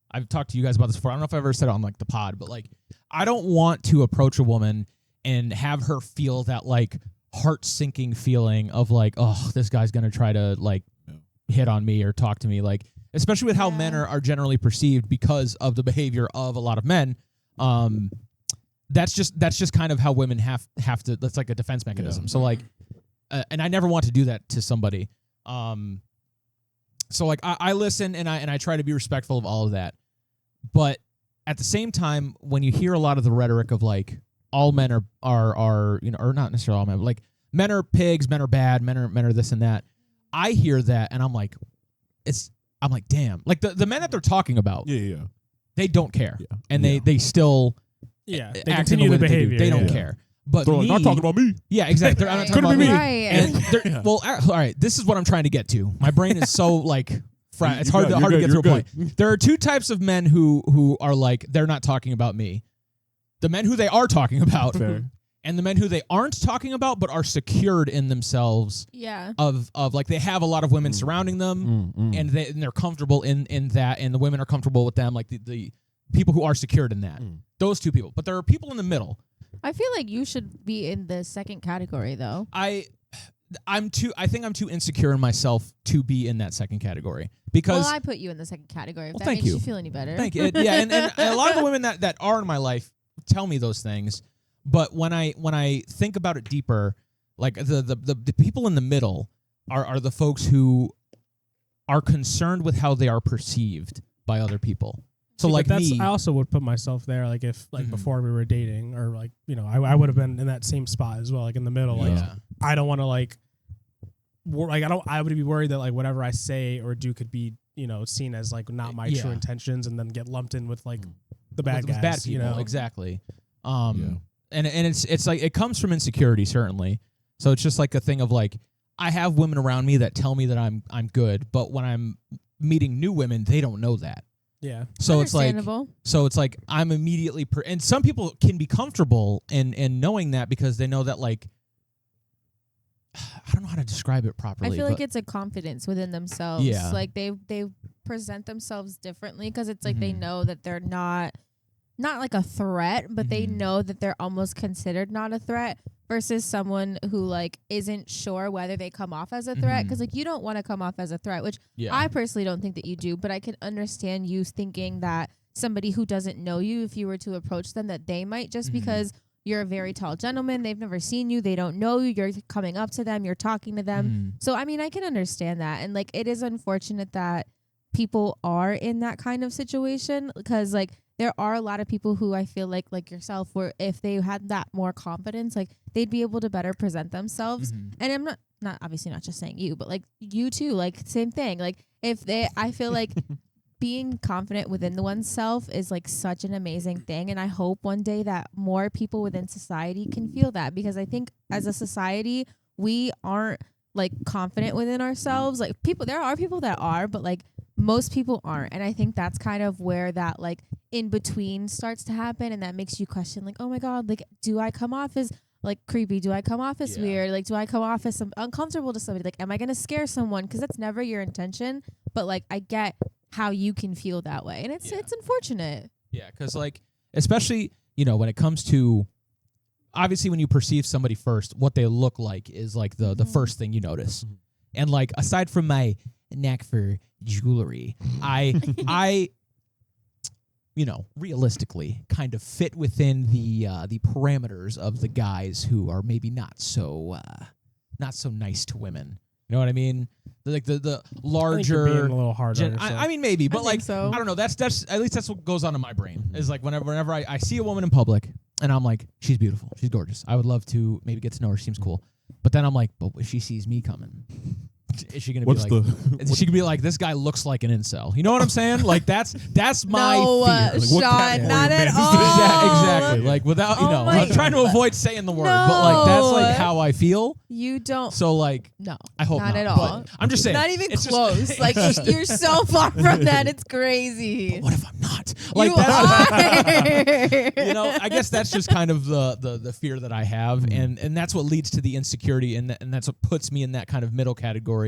I've talked to you guys about this before. I don't know if I've ever said it on like the pod, but like I don't want to approach a woman and have her feel that like heart-sinking feeling of like, oh, this guy's gonna try to like hit on me or talk to me, like especially with how men are generally perceived because of the behavior of a lot of men. That's just kind of how women have to. That's like a defense mechanism. Yeah. So like, and I never want to do that to somebody. So like I listen and I try to be respectful of all of that, but at the same time, when you hear a lot of the rhetoric of like all men are or not necessarily all men, but like men are pigs, men are bad, men are this and that. I hear that and I'm like, damn, like the men that they're talking about, they don't care, and they still. Yeah, they continue the behavior. They don't care. But They're me, not talking about me. Yeah, exactly. I'm not talking Could've about been me. Right. And well, all right. This is what I'm trying to get to. My brain is so like. It's hard to get to a point. There are two types of men who are like they're not talking about me. The men who they are talking about, and the men who they aren't talking about but are secured in themselves. Yeah. Of like they have a lot of women surrounding them, and they're comfortable in that, and the women are comfortable with them. Like the people who are secured in that. Those two people. But there are people in the middle. I feel like you should be in the second category, though. I think I'm too insecure in myself to be in that second category because. Well, I put you in the second category. If that thank makes you. you feel any better. Thank you. Yeah, and a lot of the women that are in my life tell me those things, but when I think about it deeper, like the people in the middle are the folks who are concerned with how they are perceived by other people. So like me, I also would put myself there. Like if before we were dating, or like I would have been in that same spot as well, like in the middle. Like I don't want to I would be worried that like whatever I say or do could be seen as like not my true intentions, and then get lumped in with like the bad guys. Bad people, exactly. And it's like it comes from insecurity certainly. So it's just like a thing of like I have women around me that tell me that I'm good, but when I'm meeting new women, they don't know that. Yeah. So it's like I'm immediately and some people can be comfortable in knowing that because they know that like I don't know how to describe it properly. I feel like it's a confidence within themselves. Yeah. Like they present themselves differently because it's like they know that they're not like a threat, but they know that they're almost considered not a threat versus someone who like isn't sure whether they come off as a threat, because like you don't want to come off as a threat, which I personally don't think that you do, but I can understand you thinking that somebody who doesn't know you, if you were to approach them, that they might just because you're a very tall gentleman, they've never seen you, they don't know you, you're coming up to them, you're talking to them. So I mean, I can understand that, and like it is unfortunate that people are in that kind of situation, because like there are a lot of people who I feel like yourself, where if they had that more confidence, like they'd be able to better present themselves. And I'm not obviously not just saying you, but like you too, like same thing. Like I feel like being confident within oneself is like such an amazing thing. And I hope one day that more people within society can feel that, because I think as a society, we aren't like confident within ourselves. Like there are people that are, but like most people aren't. And I think that's kind of where that like in between starts to happen, and that makes you question like, oh my God, like do I come off as like creepy? Do I come off as weird? Like do I come off as uncomfortable to somebody? Like am I gonna scare someone? Because that's never your intention, but like I get how you can feel that way, and it's unfortunate. Yeah, because like especially when it comes to obviously when you perceive somebody first, what they look like is like the first thing you notice. And like aside from my knack for jewelry, I realistically kind of fit within the parameters of the guys who are maybe not so nice to women. You know what I mean? Like the larger, I think you're being a little hard on yourself. I mean maybe, but like so. I don't know. That's at least that's what goes on in my brain. Is like whenever I see a woman in public and I'm like, she's beautiful, she's gorgeous, I would love to maybe get to know her. She seems cool. But then I'm like, but if she sees me coming, is she gonna be like? She could be like, this guy looks like an incel. You know what I'm saying? Like that's my fear. Like, Shawn, not at all. Exactly. Like without I'm trying to avoid saying the word, but like that's like how I feel. You don't. So like no, I hope not at all. I'm just saying, not even close. Like you're so far from that. It's crazy. But what if I'm not? Like I guess that's just kind of the fear that I have, and that's what leads to the insecurity, and that's what puts me in that kind of middle category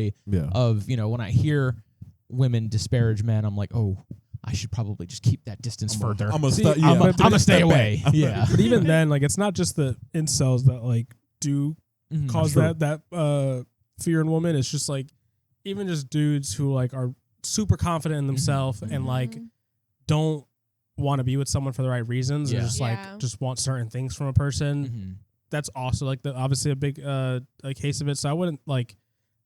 of when I hear women disparage men, I'm like, oh, I should probably just keep that distance further. I'm gonna stay away. Yeah, but even then, like it's not just the incels that like do cause that fear in women. It's just like even just dudes who like are super confident in themselves and like don't want to be with someone for the right reasons, or just like just want certain things from a person. That's also like obviously a big case of it. So I wouldn't like.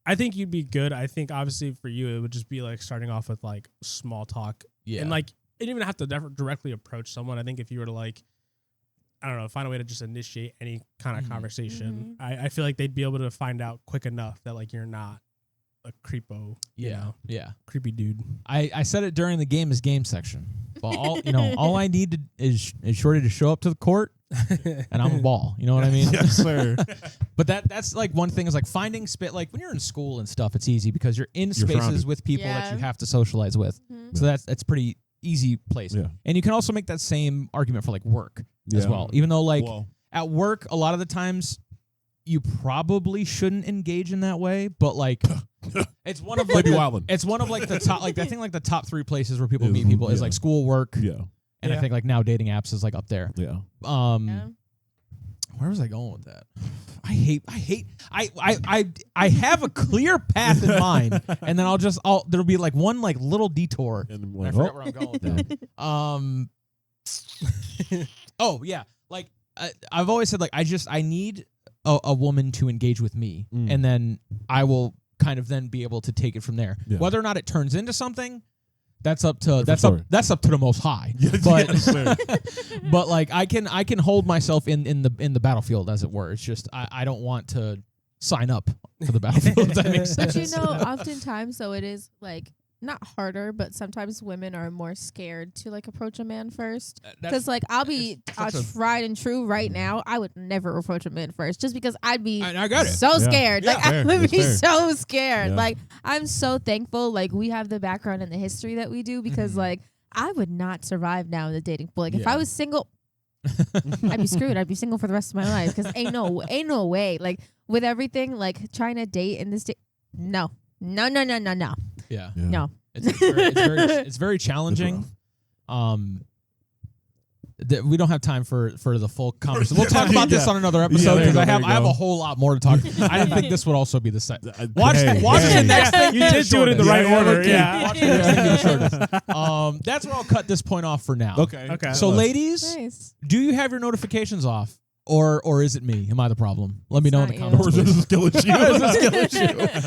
I think you'd be good. I think obviously for you it would just be like starting off with like small talk, and like you didn't even have to directly approach someone. I think if you were to like, I don't know, find a way to just initiate any kind of conversation, I feel like they'd be able to find out quick enough that like you're not a creepo, creepy dude. I said it during the game is game section. But all I need is Shorty to show up to the court and I'm a ball. You know what I mean? Yes, sir. But that's like one thing is like finding like when you're in school and stuff, it's easy because you're in spaces surrounded. with people that you have to socialize with. Mhm. So that's pretty easy place. Yeah. And you can also make that same argument for like work as well. Even though like at work, a lot of the times you probably shouldn't engage in that way, but like it's one of like it's one of like the top like I think like the top 3 places where people meet people is like school, work. Yeah. And I think like now dating apps is like up there. Yeah. Where was I going with that? I have a clear path in mind, and then there'll be like one like little detour. And I forget where I'm going with that. Oh yeah, like I've always said like I need a woman to engage with me, and then I will kind of then be able to take it from there. Yeah. Whether or not it turns into something, that's up to the Most High. But but like I can hold myself in the battlefield, as it were. It's just I don't want to sign up for the battlefield. If that makes sense. But you know, oftentimes though it is like not harder, but sometimes women are more scared to like approach a man first. Because like I'll be tried and true right now. I would never approach a man first, just because I'd be so scared. Like I would be so scared. Yeah. Like I'm so thankful. Like we have the background and the history that we do, because like I would not survive now in the dating pool. Like if I was single, I'd be screwed. I'd be single for the rest of my life, because ain't no way. Like with everything, like trying to date in this no. Yeah. No. It's very challenging. We don't have time for the full conversation. We'll talk about this on another episode, because I have a whole lot more to talk. I didn't think this would also be the set. Watch the next thing. You did do it in the right order. Yeah. Watch the next thing be the shortest. That's where I'll cut this point off for now. Okay. So ladies, do you have your notifications off? Or is it me? Am I the problem? Let me know in the comments. Or is this a skill issue?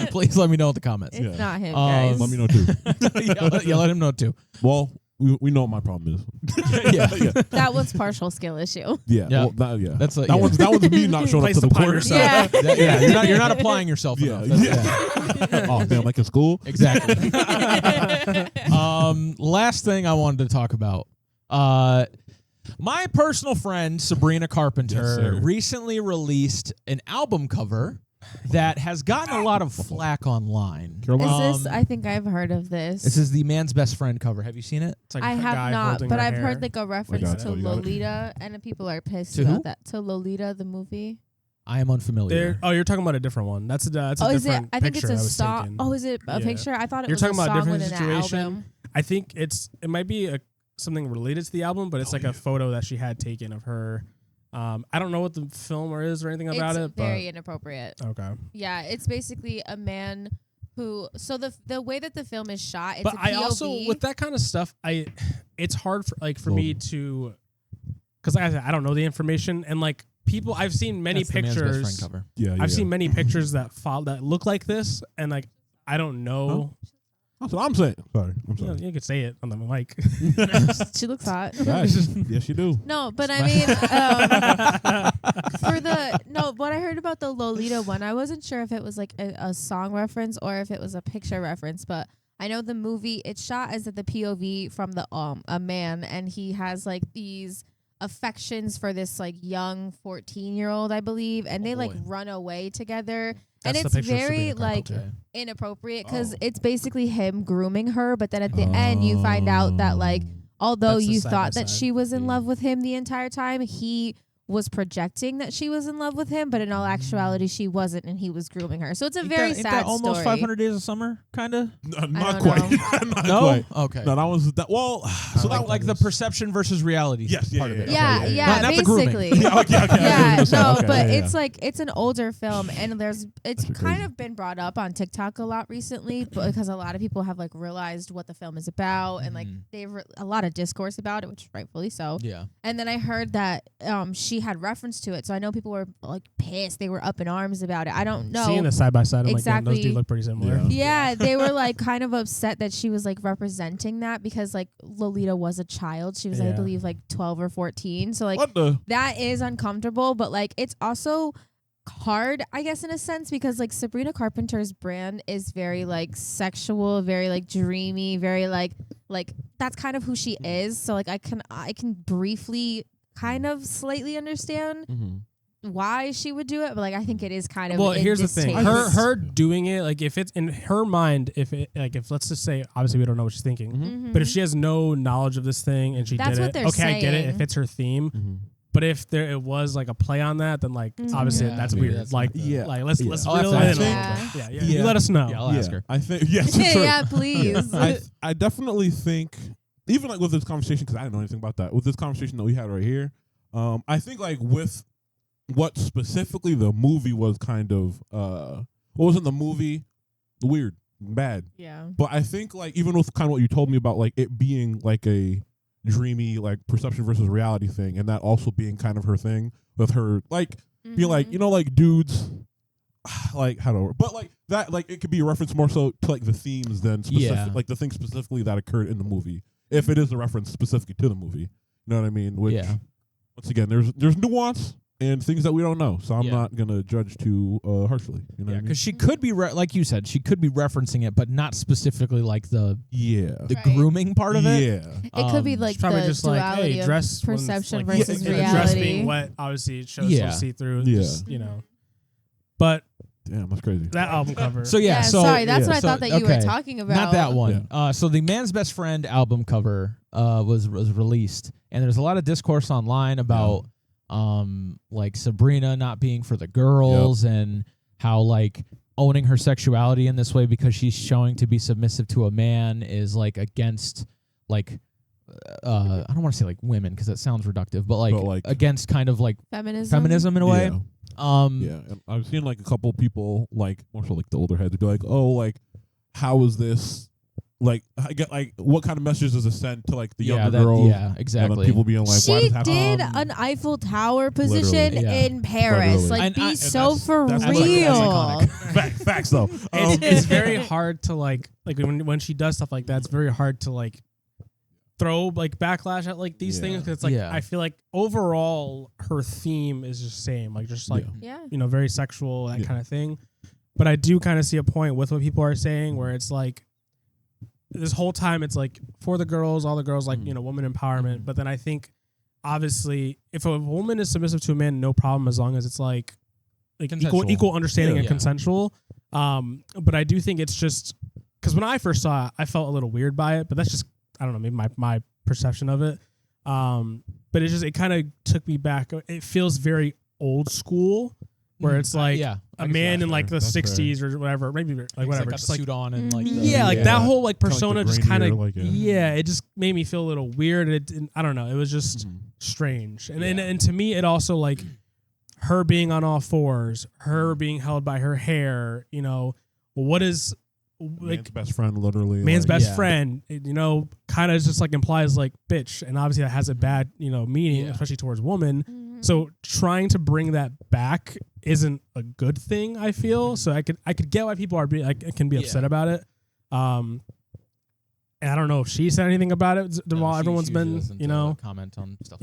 Please let me know in the comments. It's not him, guys. Let me know too. Let him know too. Well, we know what my problem is. Yeah. That one's partial skill issue. Yeah. Yeah. Well, That's that one's me not showing up to the course. Yeah. You're not applying yourself enough. Oh damn, like in school. Exactly. Last thing I wanted to talk about. My personal friend Sabrina Carpenter recently released an album cover that has gotten a lot of flack online. Is this? I think I've heard of this. This is the Man's Best Friend cover. Have you seen it? It's like I have not, but I've heard like a reference to you Lolita, and people are pissed To about who? that. To Lolita, the movie. I am unfamiliar. You're talking about a different one. That's a different is it? I think it's picture a I was song. taking. Oh, is it a picture? I thought it You're was talking a about a song different within an situation. album. I think it might be something related to the album, but it's like a photo that she had taken of her. I don't know what the film is or anything about it's it. Very inappropriate. Okay. Yeah, it's basically a man who. So the way that the film is shot, it's but a POV. I also with that kind of stuff, it's hard for me to, because like I said, I don't know the information, and like people, I've seen many That's pictures. The Man's Best Friend cover. I've seen many pictures that look like this, and like I don't know. Huh? That's what I'm saying. Sorry. I'm sorry. You could say it on the mic. She looks hot. Yes, you do. No, but I mean, what I heard about the Lolita one, I wasn't sure if it was like a song reference or if it was a picture reference, but I know the movie, it's shot as the POV from a man, and he has like these affections for this like young 14-year-old, I believe, and they like run away together. That's and it's very like inappropriate, because it's basically him grooming her, but then at the end you find out that like although you thought that she was in love with him the entire time, he was projecting that she was in love with him, but in all actuality she wasn't, and he was grooming her. So it's a very sad that almost story. 500 Days of Summer, kind of? Not quite. No? Quite. Okay. No, that was that. Well, so that like the perception versus reality. Yes, part of it. Yeah, Not the grooming. basically. Yeah, but it's like it's an older film, and it's kind of been brought up on TikTok a lot recently, because a lot of people have like realized what the film is about, and like they've a lot of discourse about it, which rightfully so. Yeah. And then I heard that she had reference to it, so I know people were like pissed. They were up in arms about it. I don't know. Seeing the side by side, I'm exactly. like, those do look pretty similar. Yeah, they were like kind of upset that she was like representing that, because like Lolita was a child. She was, I believe, like 12 or 14. So like that is uncomfortable, but like it's also hard, I guess, in a sense, because like Sabrina Carpenter's brand is very like sexual, very like dreamy, very like that's kind of who she is. So like I can briefly kind of slightly understand why she would do it, but like I think it is kind of. Well, here's the thing: her doing it, like if it's in her mind, if let's just say, obviously we don't know what she's thinking, but if she has no knowledge of this thing and she did it, okay, saying. I get it. If it's her theme. But if it was like a play on that, then like obviously that's weird. That's like let's reel it in a little bit. Yeah. You let us know. Yeah, I'll ask her. I think yes. Yeah, please. I definitely think even like with this conversation, because I didn't know anything about that. With this conversation that we had right here, I think like with what specifically the movie was kind of what was in the movie, weird, bad. Yeah. But I think like even with kind of what you told me about like it being like a dreamy like perception versus reality thing, and that also being kind of her thing with her like being like, you know, like dudes like how to, but like that, like it could be a reference more so to like the themes than specific, like the things specifically that occurred in the movie, if it is a reference specifically to the movie, you know what I mean? Which once again, there's nuance and things that we don't know, so I'm not gonna judge too harshly. You know, because she could be like you said, she could be referencing it, but not specifically like the grooming part of it. Yeah, it could be like probably the just duality like, dress of perception like, versus reality. Dress being wet, obviously it shows some see through. Just, you know, but damn, that's crazy. That album cover. So sorry, that's what I thought that you were talking about. Not that one. So the Man's Best Friend album cover was released, and there's a lot of discourse online about. Like Sabrina not being for the girls and how like owning her sexuality in this way because she's showing to be submissive to a man is like against like I don't want to say like women because that sounds reductive, but like against kind of like feminism in a way. And I've seen like a couple people like more so like the older heads be like, oh, like how is this? Like, I get like, what kind of messages does it send to like the younger girls? Yeah, exactly. People being like, she did an Eiffel Tower position in Paris. Like, be so for real. Facts though. It's very hard to like when she does stuff like that. It's very hard to like throw like backlash at like these things because it's like I feel like overall her theme is just same, like just like you know, very sexual, that kind of thing. But I do kind of see a point with what people are saying where it's like. This whole time it's like for the girls, all the girls, like, you know, woman empowerment. But then I think obviously if a woman is submissive to a man, no problem as long as it's like equal understanding and consensual. But I do think it's just because when I first saw it, I felt a little weird by it, but that's just, I don't know, maybe my perception of it. But it kind of took me back. It feels very old school. Where it's like a man in like the 60s or whatever, maybe like whatever, just like suit on and like like that whole like persona like just kind of like, it just made me feel a little weird. And I don't know, it was just strange. And to me, it also like her being on all fours, her being held by her hair. You know, what is like man's best friend, literally man's best friend. You know, kind of just like implies like bitch, and obviously that has a bad meaning, especially towards women. So trying to bring that back isn't a good thing, I feel. So I could get why people are can be upset about it. And I don't know if she said anything about it while everyone's been, comment on stuff.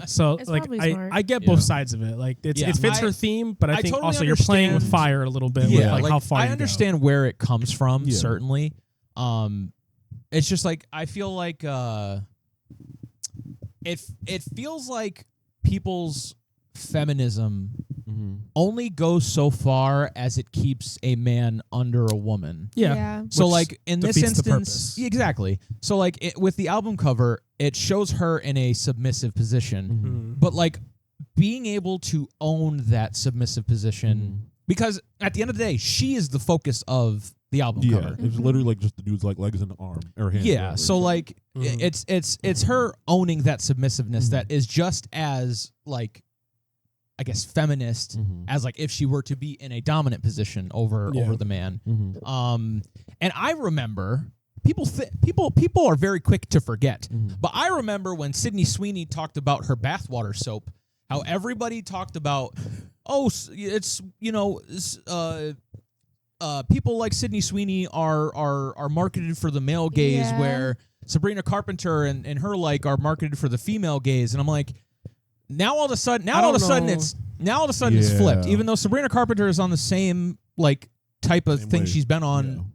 So it's like I get both sides of it. Like it fits her theme, but I think totally also you're playing with fire a little bit with like how far I understand where it comes from, certainly. It's just like I feel like it feels like people's feminism only goes so far as it keeps a man under a woman. So like in this instance, exactly. So like with the album cover, it shows her in a submissive position, but like being able to own that submissive position because at the end of the day, she is the focus of the album cover. It's literally like just the dude's like legs and arm or hand. So like it's her owning that submissiveness that is just as like I guess feminist as like if she were to be in a dominant position over the man. And I remember people are very quick to forget, but I remember when Sydney Sweeney talked about her bathwater soap, how everybody talked about it's people like Sydney Sweeney are marketed for the male gaze, where Sabrina Carpenter and her like are marketed for the female gaze, and I'm like, now all of a sudden it's flipped. Even though Sabrina Carpenter is on the same like type of thing she's been on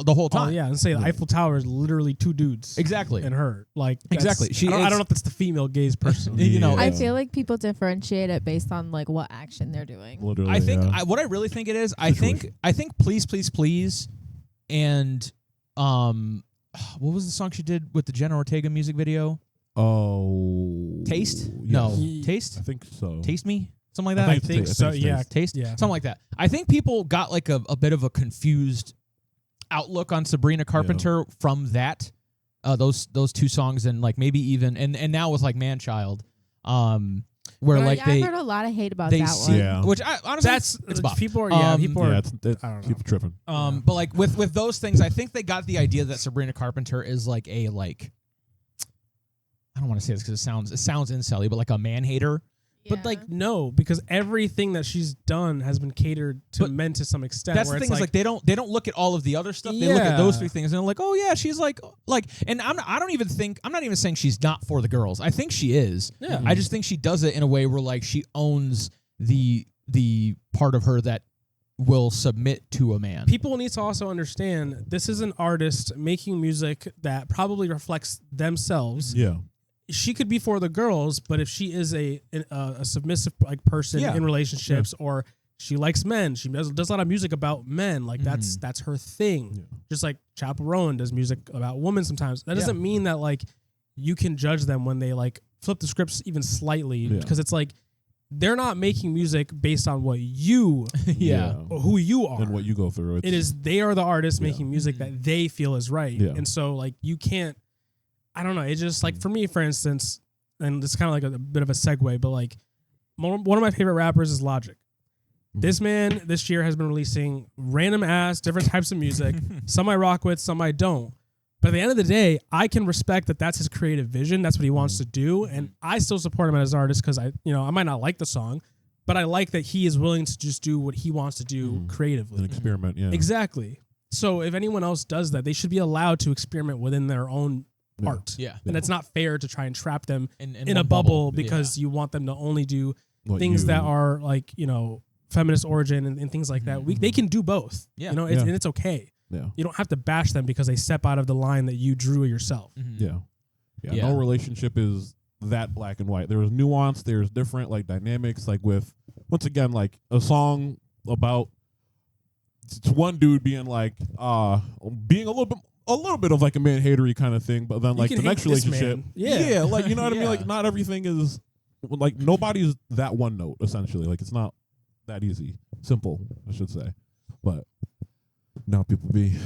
the whole time. Oh, yeah, and say the Eiffel Tower is literally 2 dudes. Exactly. And her. Like, exactly. I don't know if that's the female gaze person. You know, I feel like people differentiate it based on like what action they're doing. Literally, I think what I really think it is, I think Please Please Please and what was the song she did with the Jenna Ortega music video? Oh, Taste? Yes. No. Taste? I think so. Taste Me? Something like that? I think so, yeah. Taste? Yeah. Something like that. I think people got like a bit of a confused outlook on Sabrina Carpenter from that, those 2 songs, and like maybe even and now with like Man-Child, where like I've heard a lot of hate about that one. Yeah. Which I honestly it's Bob. People are I don't know. People tripping. But like with those things, I think they got the idea that Sabrina Carpenter is like a I don't want to say this because it sounds incel-y, but like a man hater. But like no, because everything that she's done has been catered to men to some extent. That's the thing, is like they don't look at all of the other stuff. They look at those 3 things and they're like, oh yeah, she's like, and I'm not even saying she's not for the girls. I think she is. Yeah. I just think she does it in a way where like she owns the part of her that will submit to a man. People need to also understand this is an artist making music that probably reflects themselves. Yeah. She could be for the girls, but if she is a submissive like person in relationships, or she likes men, she does a lot of music about men. Like that's her thing. Yeah. Just like Chappell Rowan does music about women sometimes. That doesn't mean that like you can judge them when they like flip the scripts even slightly, because it's like they're not making music based on what you or who you are and what you go through. They are the artists making music that they feel is right. Yeah. And so like you can't. I don't know. It's just like for me, for instance, and it's kind of like a bit of a segue, but like one of my favorite rappers is Logic. This man this year has been releasing random ass different types of music. Some I rock with, some I don't. But at the end of the day, I can respect that that's his creative vision. That's what he wants to do. And I still support him as an artist because I might not like the song, but I like that he is willing to just do what he wants to do creatively. An experiment, yeah. Exactly. So if anyone else does that, they should be allowed to experiment within their own art. Yeah. And it's not fair to try and trap them in a one bubble because you want them to only do things that are like, feminist origin and things like that. They can do both. Yeah. And it's okay. Yeah. You don't have to bash them because they step out of the line that you drew yourself. Yeah. No relationship is that black and white. There's nuance, there's different like dynamics, like with once again, like a song about it's one dude being like being a little bit of like a man hatery kind of thing, but then like the next relationship, like you know what I mean. Like not everything is like nobody's that one note essentially. Like it's not that easy, simple, I should say. But now people be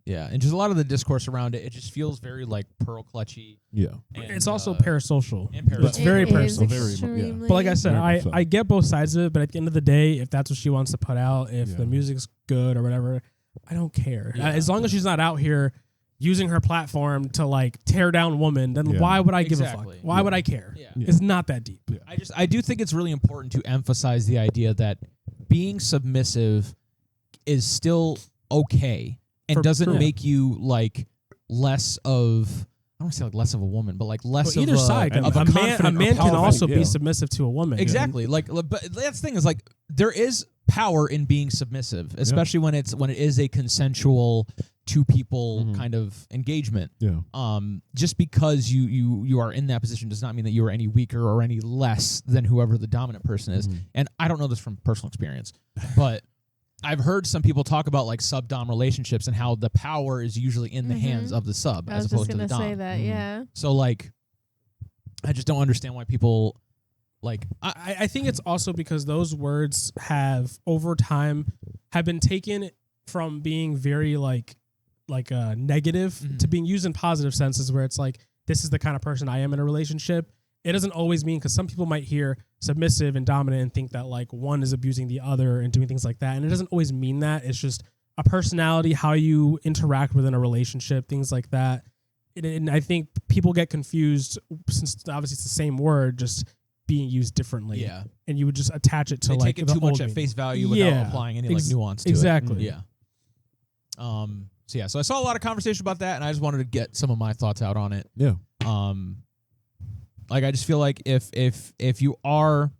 and just a lot of the discourse around it just feels very like pearl clutchy. And it's also parasocial. It's very personal. Extremely. But like I said, I get both sides of it. But at the end of the day, if that's what she wants to put out, if the music's good or whatever, I don't care. As long as she's not out here using her platform to like tear down women, then why would I give a fuck? Why would I care? It's not that deep. I do think it's really important to emphasize the idea that being submissive is still okay and doesn't make you like less of, I don't want to say like less of a woman, but like less of either side. A man can also be submissive to a woman. Exactly. Like, but that's the thing is like there is power in being submissive, especially when it is a consensual two people kind of engagement. Just because you are in that position does not mean that you are any weaker or any less than whoever the dominant person is. And I don't know this from personal experience, but I've heard some people talk about like sub-dom relationships and how the power is usually in the hands of the sub as opposed to the dom. I was just gonna say that, So like, I just don't understand why people like. I think it's also because those words have over time have been taken from being very like negative to being used in positive senses where it's like, this is the kind of person I am in a relationship. It doesn't always mean, because some people might hear submissive and dominant and think that like one is abusing the other and doing things like that. And it doesn't always mean that. It's just a personality, how you interact within a relationship, things like that. And I think people get confused since obviously it's the same word, just being used differently. And you would just attach it to they like take it too much at face value without applying any like nuance to it. Exactly. So I saw a lot of conversation about that, and I just wanted to get some of my thoughts out on it. Like I just feel like if you are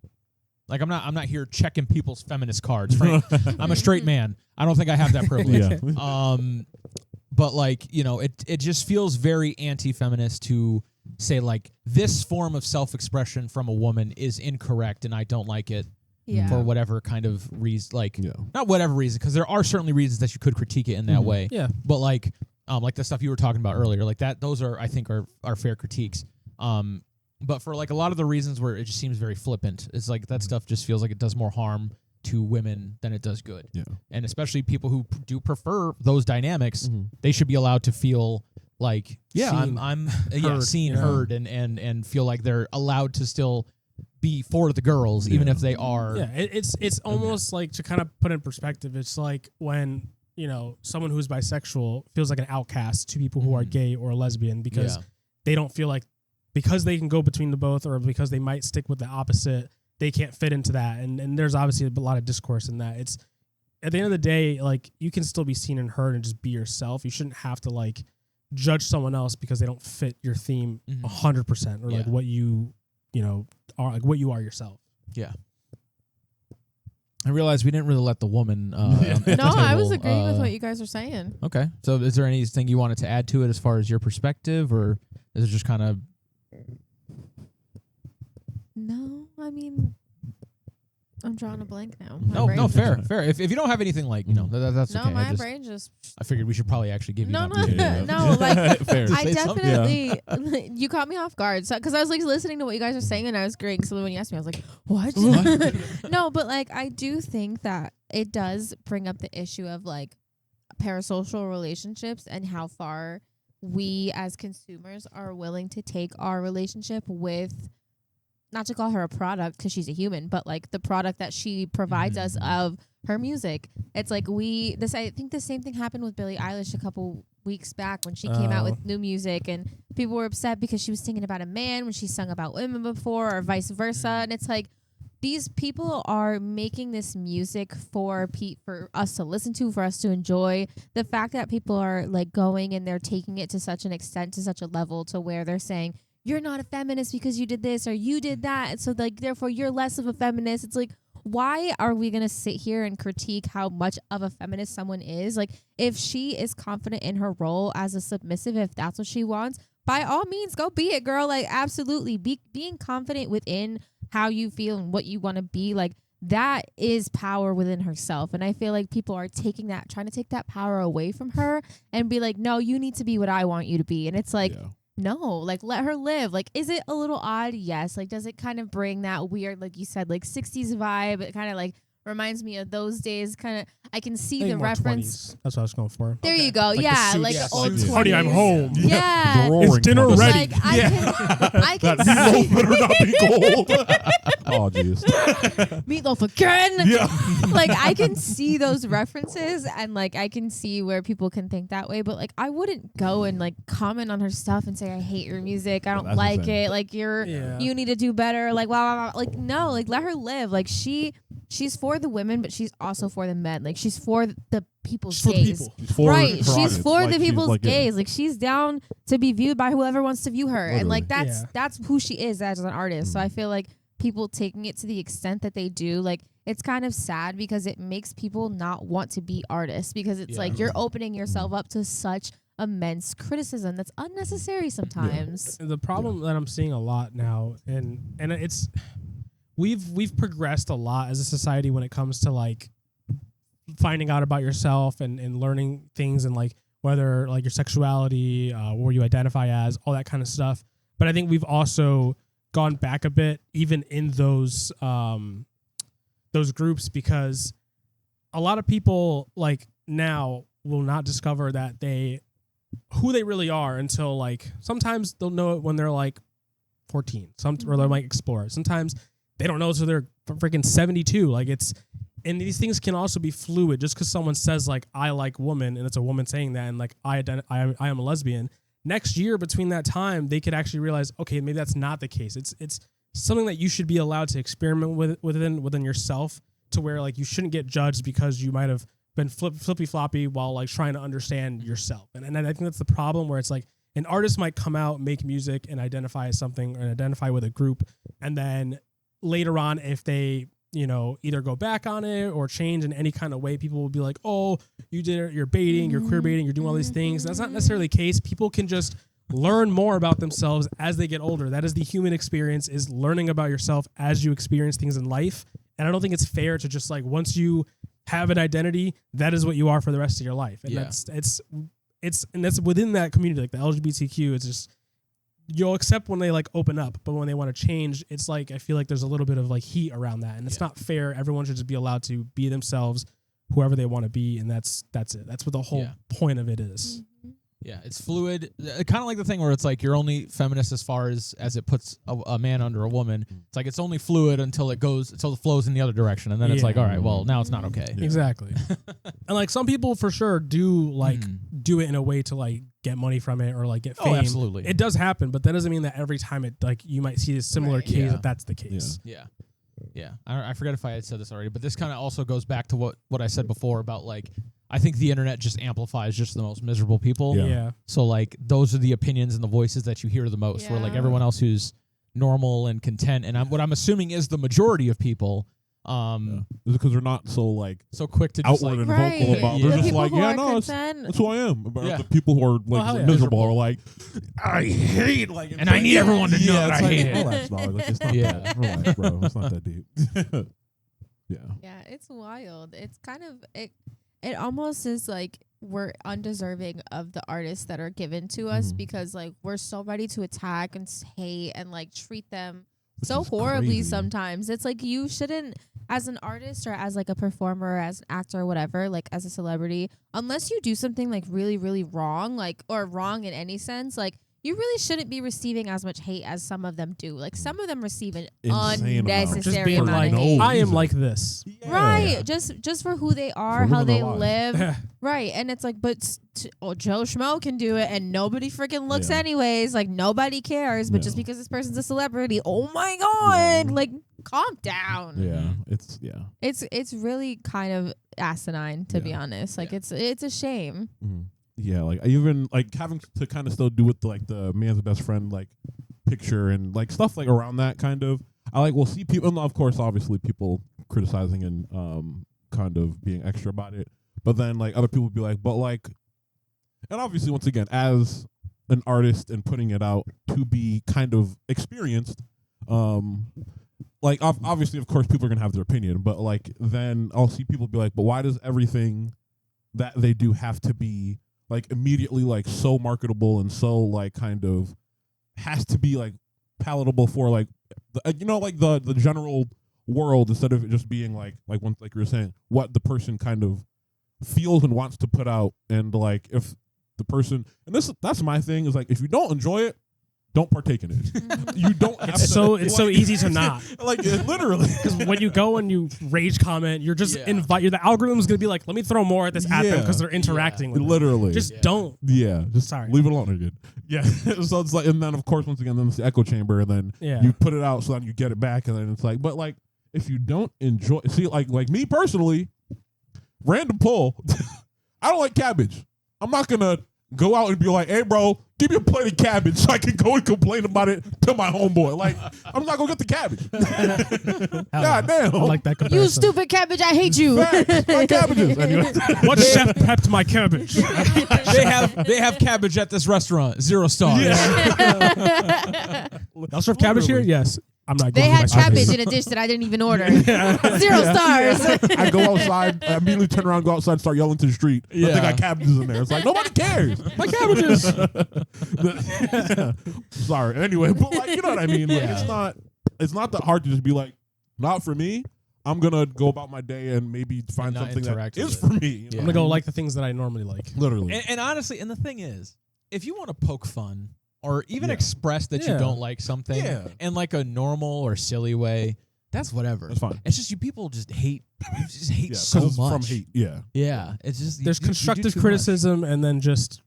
Like I'm not here checking people's feminist cards. Frank. I'm a straight man. I don't think I have that privilege. But like, you know, it just feels very anti-feminist to say like this form of self-expression from a woman is incorrect and I don't like it for whatever kind of reason. Like not whatever reason, because there are certainly reasons that you could critique it in that way. Yeah. But like the stuff you were talking about earlier, like that, those are I think are fair critiques. But for like a lot of the reasons where it just seems very flippant, it's like that stuff just feels like it does more harm to women than it does good. Yeah. And especially people who do prefer those dynamics, they should be allowed to feel like I'm heard, seen, heard, and feel like they're allowed to still be for the girls, even if they are. Yeah, it's almost like, to kind of put in perspective, it's like when, you know, someone who's bisexual feels like an outcast to people who are gay or lesbian because they don't feel like, because they can go between the both, or because they might stick with the opposite, they can't fit into that. And there's obviously a lot of discourse in that. It's at the end of the day, like, you can still be seen and heard and just be yourself. You shouldn't have to like judge someone else because they don't fit your theme 100%, or like what you know, are, like what you are yourself. Yeah. I realized we didn't really let the woman. No, I was agreeing with what you guys are saying. Okay. So is there anything you wanted to add to it as far as your perspective, or is it just kind of? No, I mean, I'm drawing a blank now. No, fair. If you don't have anything like, you know, that's okay. No, my brain just. I figured we should probably actually give you. No, like fair. I definitely. You caught me off guard, because I was like listening to what you guys are saying, and I was agreeing. So when you asked me, I was like, "What?" No, but like I do think that it does bring up the issue of like parasocial relationships and how far we as consumers are willing to take our relationship with, not to call her a product because she's a human, but like the product that she provides us of her music. It's like I think the same thing happened with Billie Eilish a couple weeks back when she came out with new music, and people were upset because she was singing about a man when she sung about women before, or vice versa. And it's like, these people are making this music for us to listen to, for us to enjoy. The fact that people are like going and they're taking it to such an extent, to such a level to where they're saying, you're not a feminist because you did this or you did that, so like therefore you're less of a feminist. It's like, why are we gonna sit here and critique how much of a feminist someone is? Like, if she is confident in her role as a submissive, if that's what she wants, by all means, go be it, girl. Like, absolutely, being confident within how you feel and what you want to be, like, that is power within herself. And I feel like people are trying to take that power away from her and be like, no, you need to be what I want you to be. And it's like, no, like, let her live. Like, is it a little odd? Yes. Like, does it kind of bring that weird, like you said, like 60s vibe? It kind of like reminds me of those days. Kind of, I can see the reference. 20s. That's what I was going for. There you go. Like like old 20s. Honey, I'm home. Yeah. It's dinner ready. Like, I can that meatloaf better not be cold. Oh, jeez. Meatloaf again. Yeah. Like, I can see those references, and like I can see where people can think that way, but like I wouldn't go and like comment on her stuff and say I hate your music, I don't like it, like you need to do better, like blah, blah, blah. Like, no, like let her live. Like she's for the women, but she's also for the men. Like, she's for the people's gaze. Right. She's for the people's gaze. Like, she's down to be viewed by whoever wants to view her. Literally. And like that's who she is as an artist. So I feel like people taking it to the extent that they do, like, it's kind of sad because it makes people not want to be artists, because it's like you're opening yourself up to such immense criticism that's unnecessary sometimes. The problem that I'm seeing a lot now, and it's we've progressed a lot as a society when it comes to like finding out about yourself and learning things, and like whether like your sexuality, where you identify as, all that kind of stuff. But I think we've also gone back a bit, even in those groups, because a lot of people like now will not discover that who they really are until like, sometimes they'll know it when they're like 14, or they might explore it. Sometimes they don't know until they're freaking 72. Like, and these things can also be fluid. Just because someone says like, I like woman, and it's a woman saying that, and like I am a lesbian, next year between that time they could actually realize, okay, maybe that's not the case. It's something that you should be allowed to experiment with within yourself, to where like you shouldn't get judged because you might have been flippy floppy while like trying to understand yourself. And I think that's the problem, where it's like an artist might come out, make music, and identify as something, or identify with a group, and then later on, if they, either go back on it or change in any kind of way, people will be like, oh, you did it, you're baiting, you're queer baiting, you're doing all these things. That's not necessarily the case. People can just learn more about themselves as they get older. That is the human experience, is learning about yourself as you experience things in life. And I don't think it's fair to just like, once you have an identity, that is what you are for the rest of your life. And that's within that community, like the LGBTQ, it's just, you'll accept when they like open up, but when they want to change, it's like, I feel like there's a little bit of like heat around that, and it's not fair. Everyone should just be allowed to be themselves, whoever they want to be. And that's it. That's what the whole point of it is. Yeah, it's fluid. Kind of like the thing where it's like you're only feminist as far as it puts a man under a woman. It's like it's only fluid until it flows in the other direction, and then it's like, all right, well, now it's not okay. Yeah. Exactly. And like some people for sure do like do it in a way to like get money from it or like get fame. Oh, absolutely. It does happen, but that doesn't mean that every time it like you might see a similar case that that's the case. Yeah. I forget if I had said this already, but this kind of also goes back to what I said before about like, I think the internet just amplifies just the most miserable people. Yeah. So like those are the opinions and the voices that you hear the most. Where like everyone else who's normal and content, and what I'm assuming is the majority of people. Because they're not so quick to just outward like and vocal about. They're just like, that's who I am. But the people who are like miserable are like, I hate and I need everyone to know that I hate it. Relax, dog. Like, it's not that. Relax, bro. It's not that deep. Yeah, it's wild. It's kind of it almost is like we're undeserving of the artists that are given to us because like we're so ready to attack and hate and like treat them so horribly sometimes. It's like you shouldn't, as an artist or as like a performer or as an actor or whatever, like as a celebrity, unless you do something like really, really wrong, like or wrong in any sense, like you really shouldn't be receiving as much hate as some of them do. Like some of them receive an unnecessary amount of hate. I am like this. Right. Just for who they are, how they live. Right. And it's like, but Joe Schmo can do it and nobody freaking looks anyways. Like nobody cares. But just because this person's a celebrity, oh my God. Like calm down. It's really kind of asinine, to be honest. Like it's a shame. Yeah, like even like having to kind of still do with like the man's best friend like picture and like stuff like around that kind of. I like will see people, and of course, obviously people criticizing and kind of being extra about it. But then like other people would be like, but like, and obviously once again as an artist and putting it out to be kind of experienced, like obviously of course people are gonna have their opinion, but like then I'll see people be like, but why does everything that they do have to be like immediately like so marketable and so like kind of has to be like palatable for like the general world, instead of it just being like you were saying, what the person kind of feels and wants to put out. And like if the person, and that's my thing, is like if you don't enjoy it, don't partake in it. You don't have it's so easy to not. Like literally. Because when you go and you rage comment, you're just the algorithm's going to be like, let me throw more at this at them because they're interacting with literally. It. Just don't. Yeah. Just leave it alone. You're good. Yeah. So it's like, and then of course, once again, then it's the echo chamber, and then you put it out so then you get it back, and then it's like, but like, if you don't enjoy, see, like me personally, random poll, I don't like cabbage. I'm not going to go out and be like, hey, bro, give me a plate of cabbage so I can go and complain about it to my homeboy. Like, I'm not going to get the cabbage. God damn. I like that comparison. You stupid cabbage, I hate you. My cabbages. Anyway. What chef prepped my cabbage? They have cabbage at this restaurant. 0 stars. Yeah. They'll serve cabbage here? Yes. I'm not. They had cabbage in a dish that I didn't even order. 0 stars. I go outside, I immediately turn around, go outside, start yelling to the street. They got cabbages in there. It's like, nobody cares. My cabbages. Sorry. Anyway, but like, you know what I mean? Like, it's not that hard to just be like, not for me. I'm going to go about my day and maybe find something that is for me. You know? I'm going to go like the things that I normally like. Literally. And honestly, and the thing is, if you want to poke fun or even express that you don't like something in like a normal or silly way, that's whatever. That's fine. It's just you people just hate so much. From hate, Yeah. It's just there's constructive criticism and then just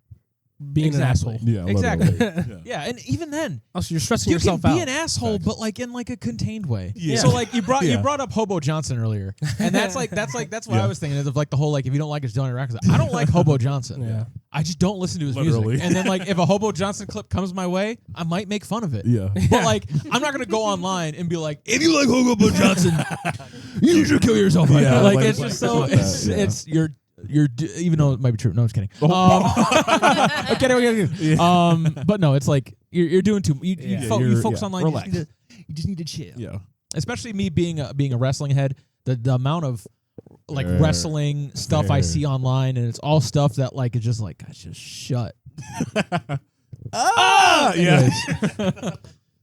being an asshole. Yeah, exactly. Yeah. Yeah, and even then, Also, you're stressing you yourself can out. be an asshole, but like in like a contained way. Yeah. So like you brought Yeah. up Hobo Johnson earlier, and that's what Yeah. I was thinking of like the whole like if you don't like it, just don't interact with it. I don't like Hobo Johnson. Yeah. I just don't listen to his Literally. music. And then like if a Hobo Johnson clip comes my way, I might make fun of it. Yeah. But like I'm not gonna go online and be like, if you like Hobo Johnson, you should kill yourself. Right Yeah, now. Like like- it's like just so stuff like that, yeah. it's you're even though it might be true. No, I'm just kidding. I'm kidding. But no, it's like you're doing too. You focus online. Relax. You just need to chill. Yeah. Especially me being a wrestling head. The amount of like Fair. wrestling stuff I Fair. see online, and it's all stuff that like it's just like guys, just shut. Yeah.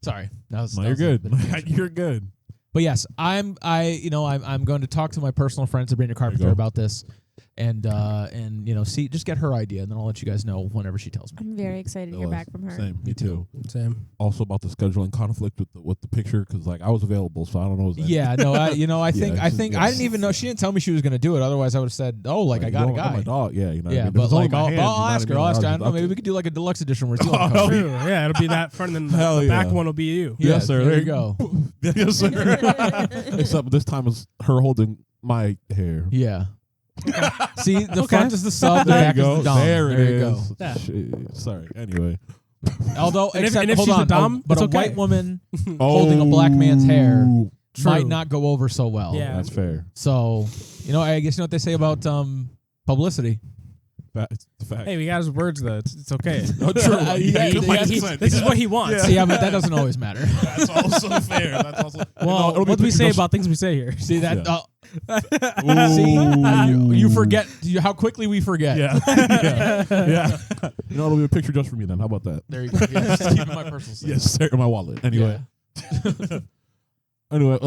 Sorry, that was. No, that you're was good. a bit much. You're good. But yes, I'm going to talk to my personal friend Sabrina Carpenter go. about this, and just get her idea, and then I'll let you guys know whenever she tells me. I'm very excited to hear back from her. Same. Me too. Same. Also about the scheduling conflict with the picture because like I was available, so I don't know. What that Yeah, no, I think Yeah, I it's think just- I didn't even know she didn't tell me she was going to do it. Otherwise, I would have said, "Oh, like I got a you don't- guy." My dog. Yeah, you know. Yeah, what I mean? but It's only like my I'll hand, you know what ask her. I mean? I don't was know. like, Maybe we could do like a deluxe edition where it's you Oh, on the hell cover. True. Yeah, it'll be that front, and then Hell the back yeah. one will be you. Yeah, Yes, sir. There you go. Yes, sir. Except this time it's her holding my hair. Yeah. See, the Okay. front is the sub, the There you back go. is the dom. There it you go. is. Yeah. Shit. Sorry. Anyway. Although, And if- except, and if hold she's on, the dom, but it's a okay. white woman holding a black man's hair might not go over so well. Yeah. That's fair. So, I guess you know what they say about publicity. It's the fact. Hey, we got his words though. It's okay. Oh, true. Yeah, This is what he wants. Yeah, but that doesn't always matter. That's also fair. That's also. Well, it'll be what do we picture say just- about things we say here? See that? Yeah. See, you forget how quickly we forget. Yeah. Yeah. It'll be a picture just for me then. How about that? There you go. Yeah, just keep it my personal stuff. Yes, sir. In my wallet. Anyway. Yeah. Anyway,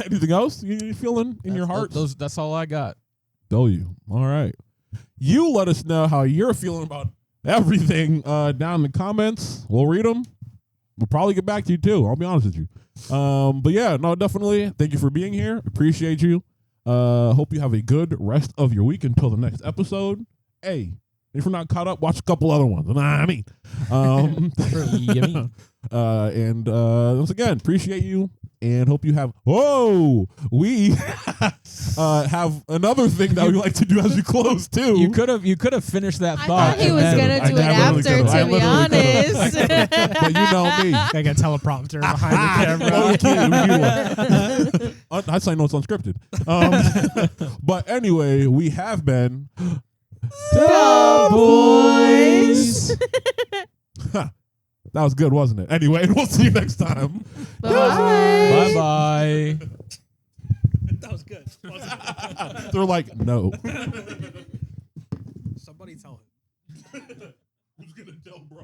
anything else you feeling in your heart? That's all I got. Do you? All right. You let us know how you're feeling about everything down in the comments. We'll read them. We'll probably get back to you too. I'll be honest with you. But yeah, no, definitely. Thank you for being here. Appreciate you. Hope you have a good rest of your week until the next episode. Hey, if you're not caught up, watch a couple other ones. You know what I mean? And once again, appreciate you. And hope you have. We have another thing that we like to do as we close too. You could have finished that I thought. thought he was and then- gonna do it after, to be honest. But you know me. I got a teleprompter behind the camera. That's how I know it's unscripted. But anyway, we have been The boys. That was good, wasn't it? Anyway, we'll see you next time. Bye. Bye-bye. That was good. They're like, no. Somebody tell him. Who's gonna tell bro?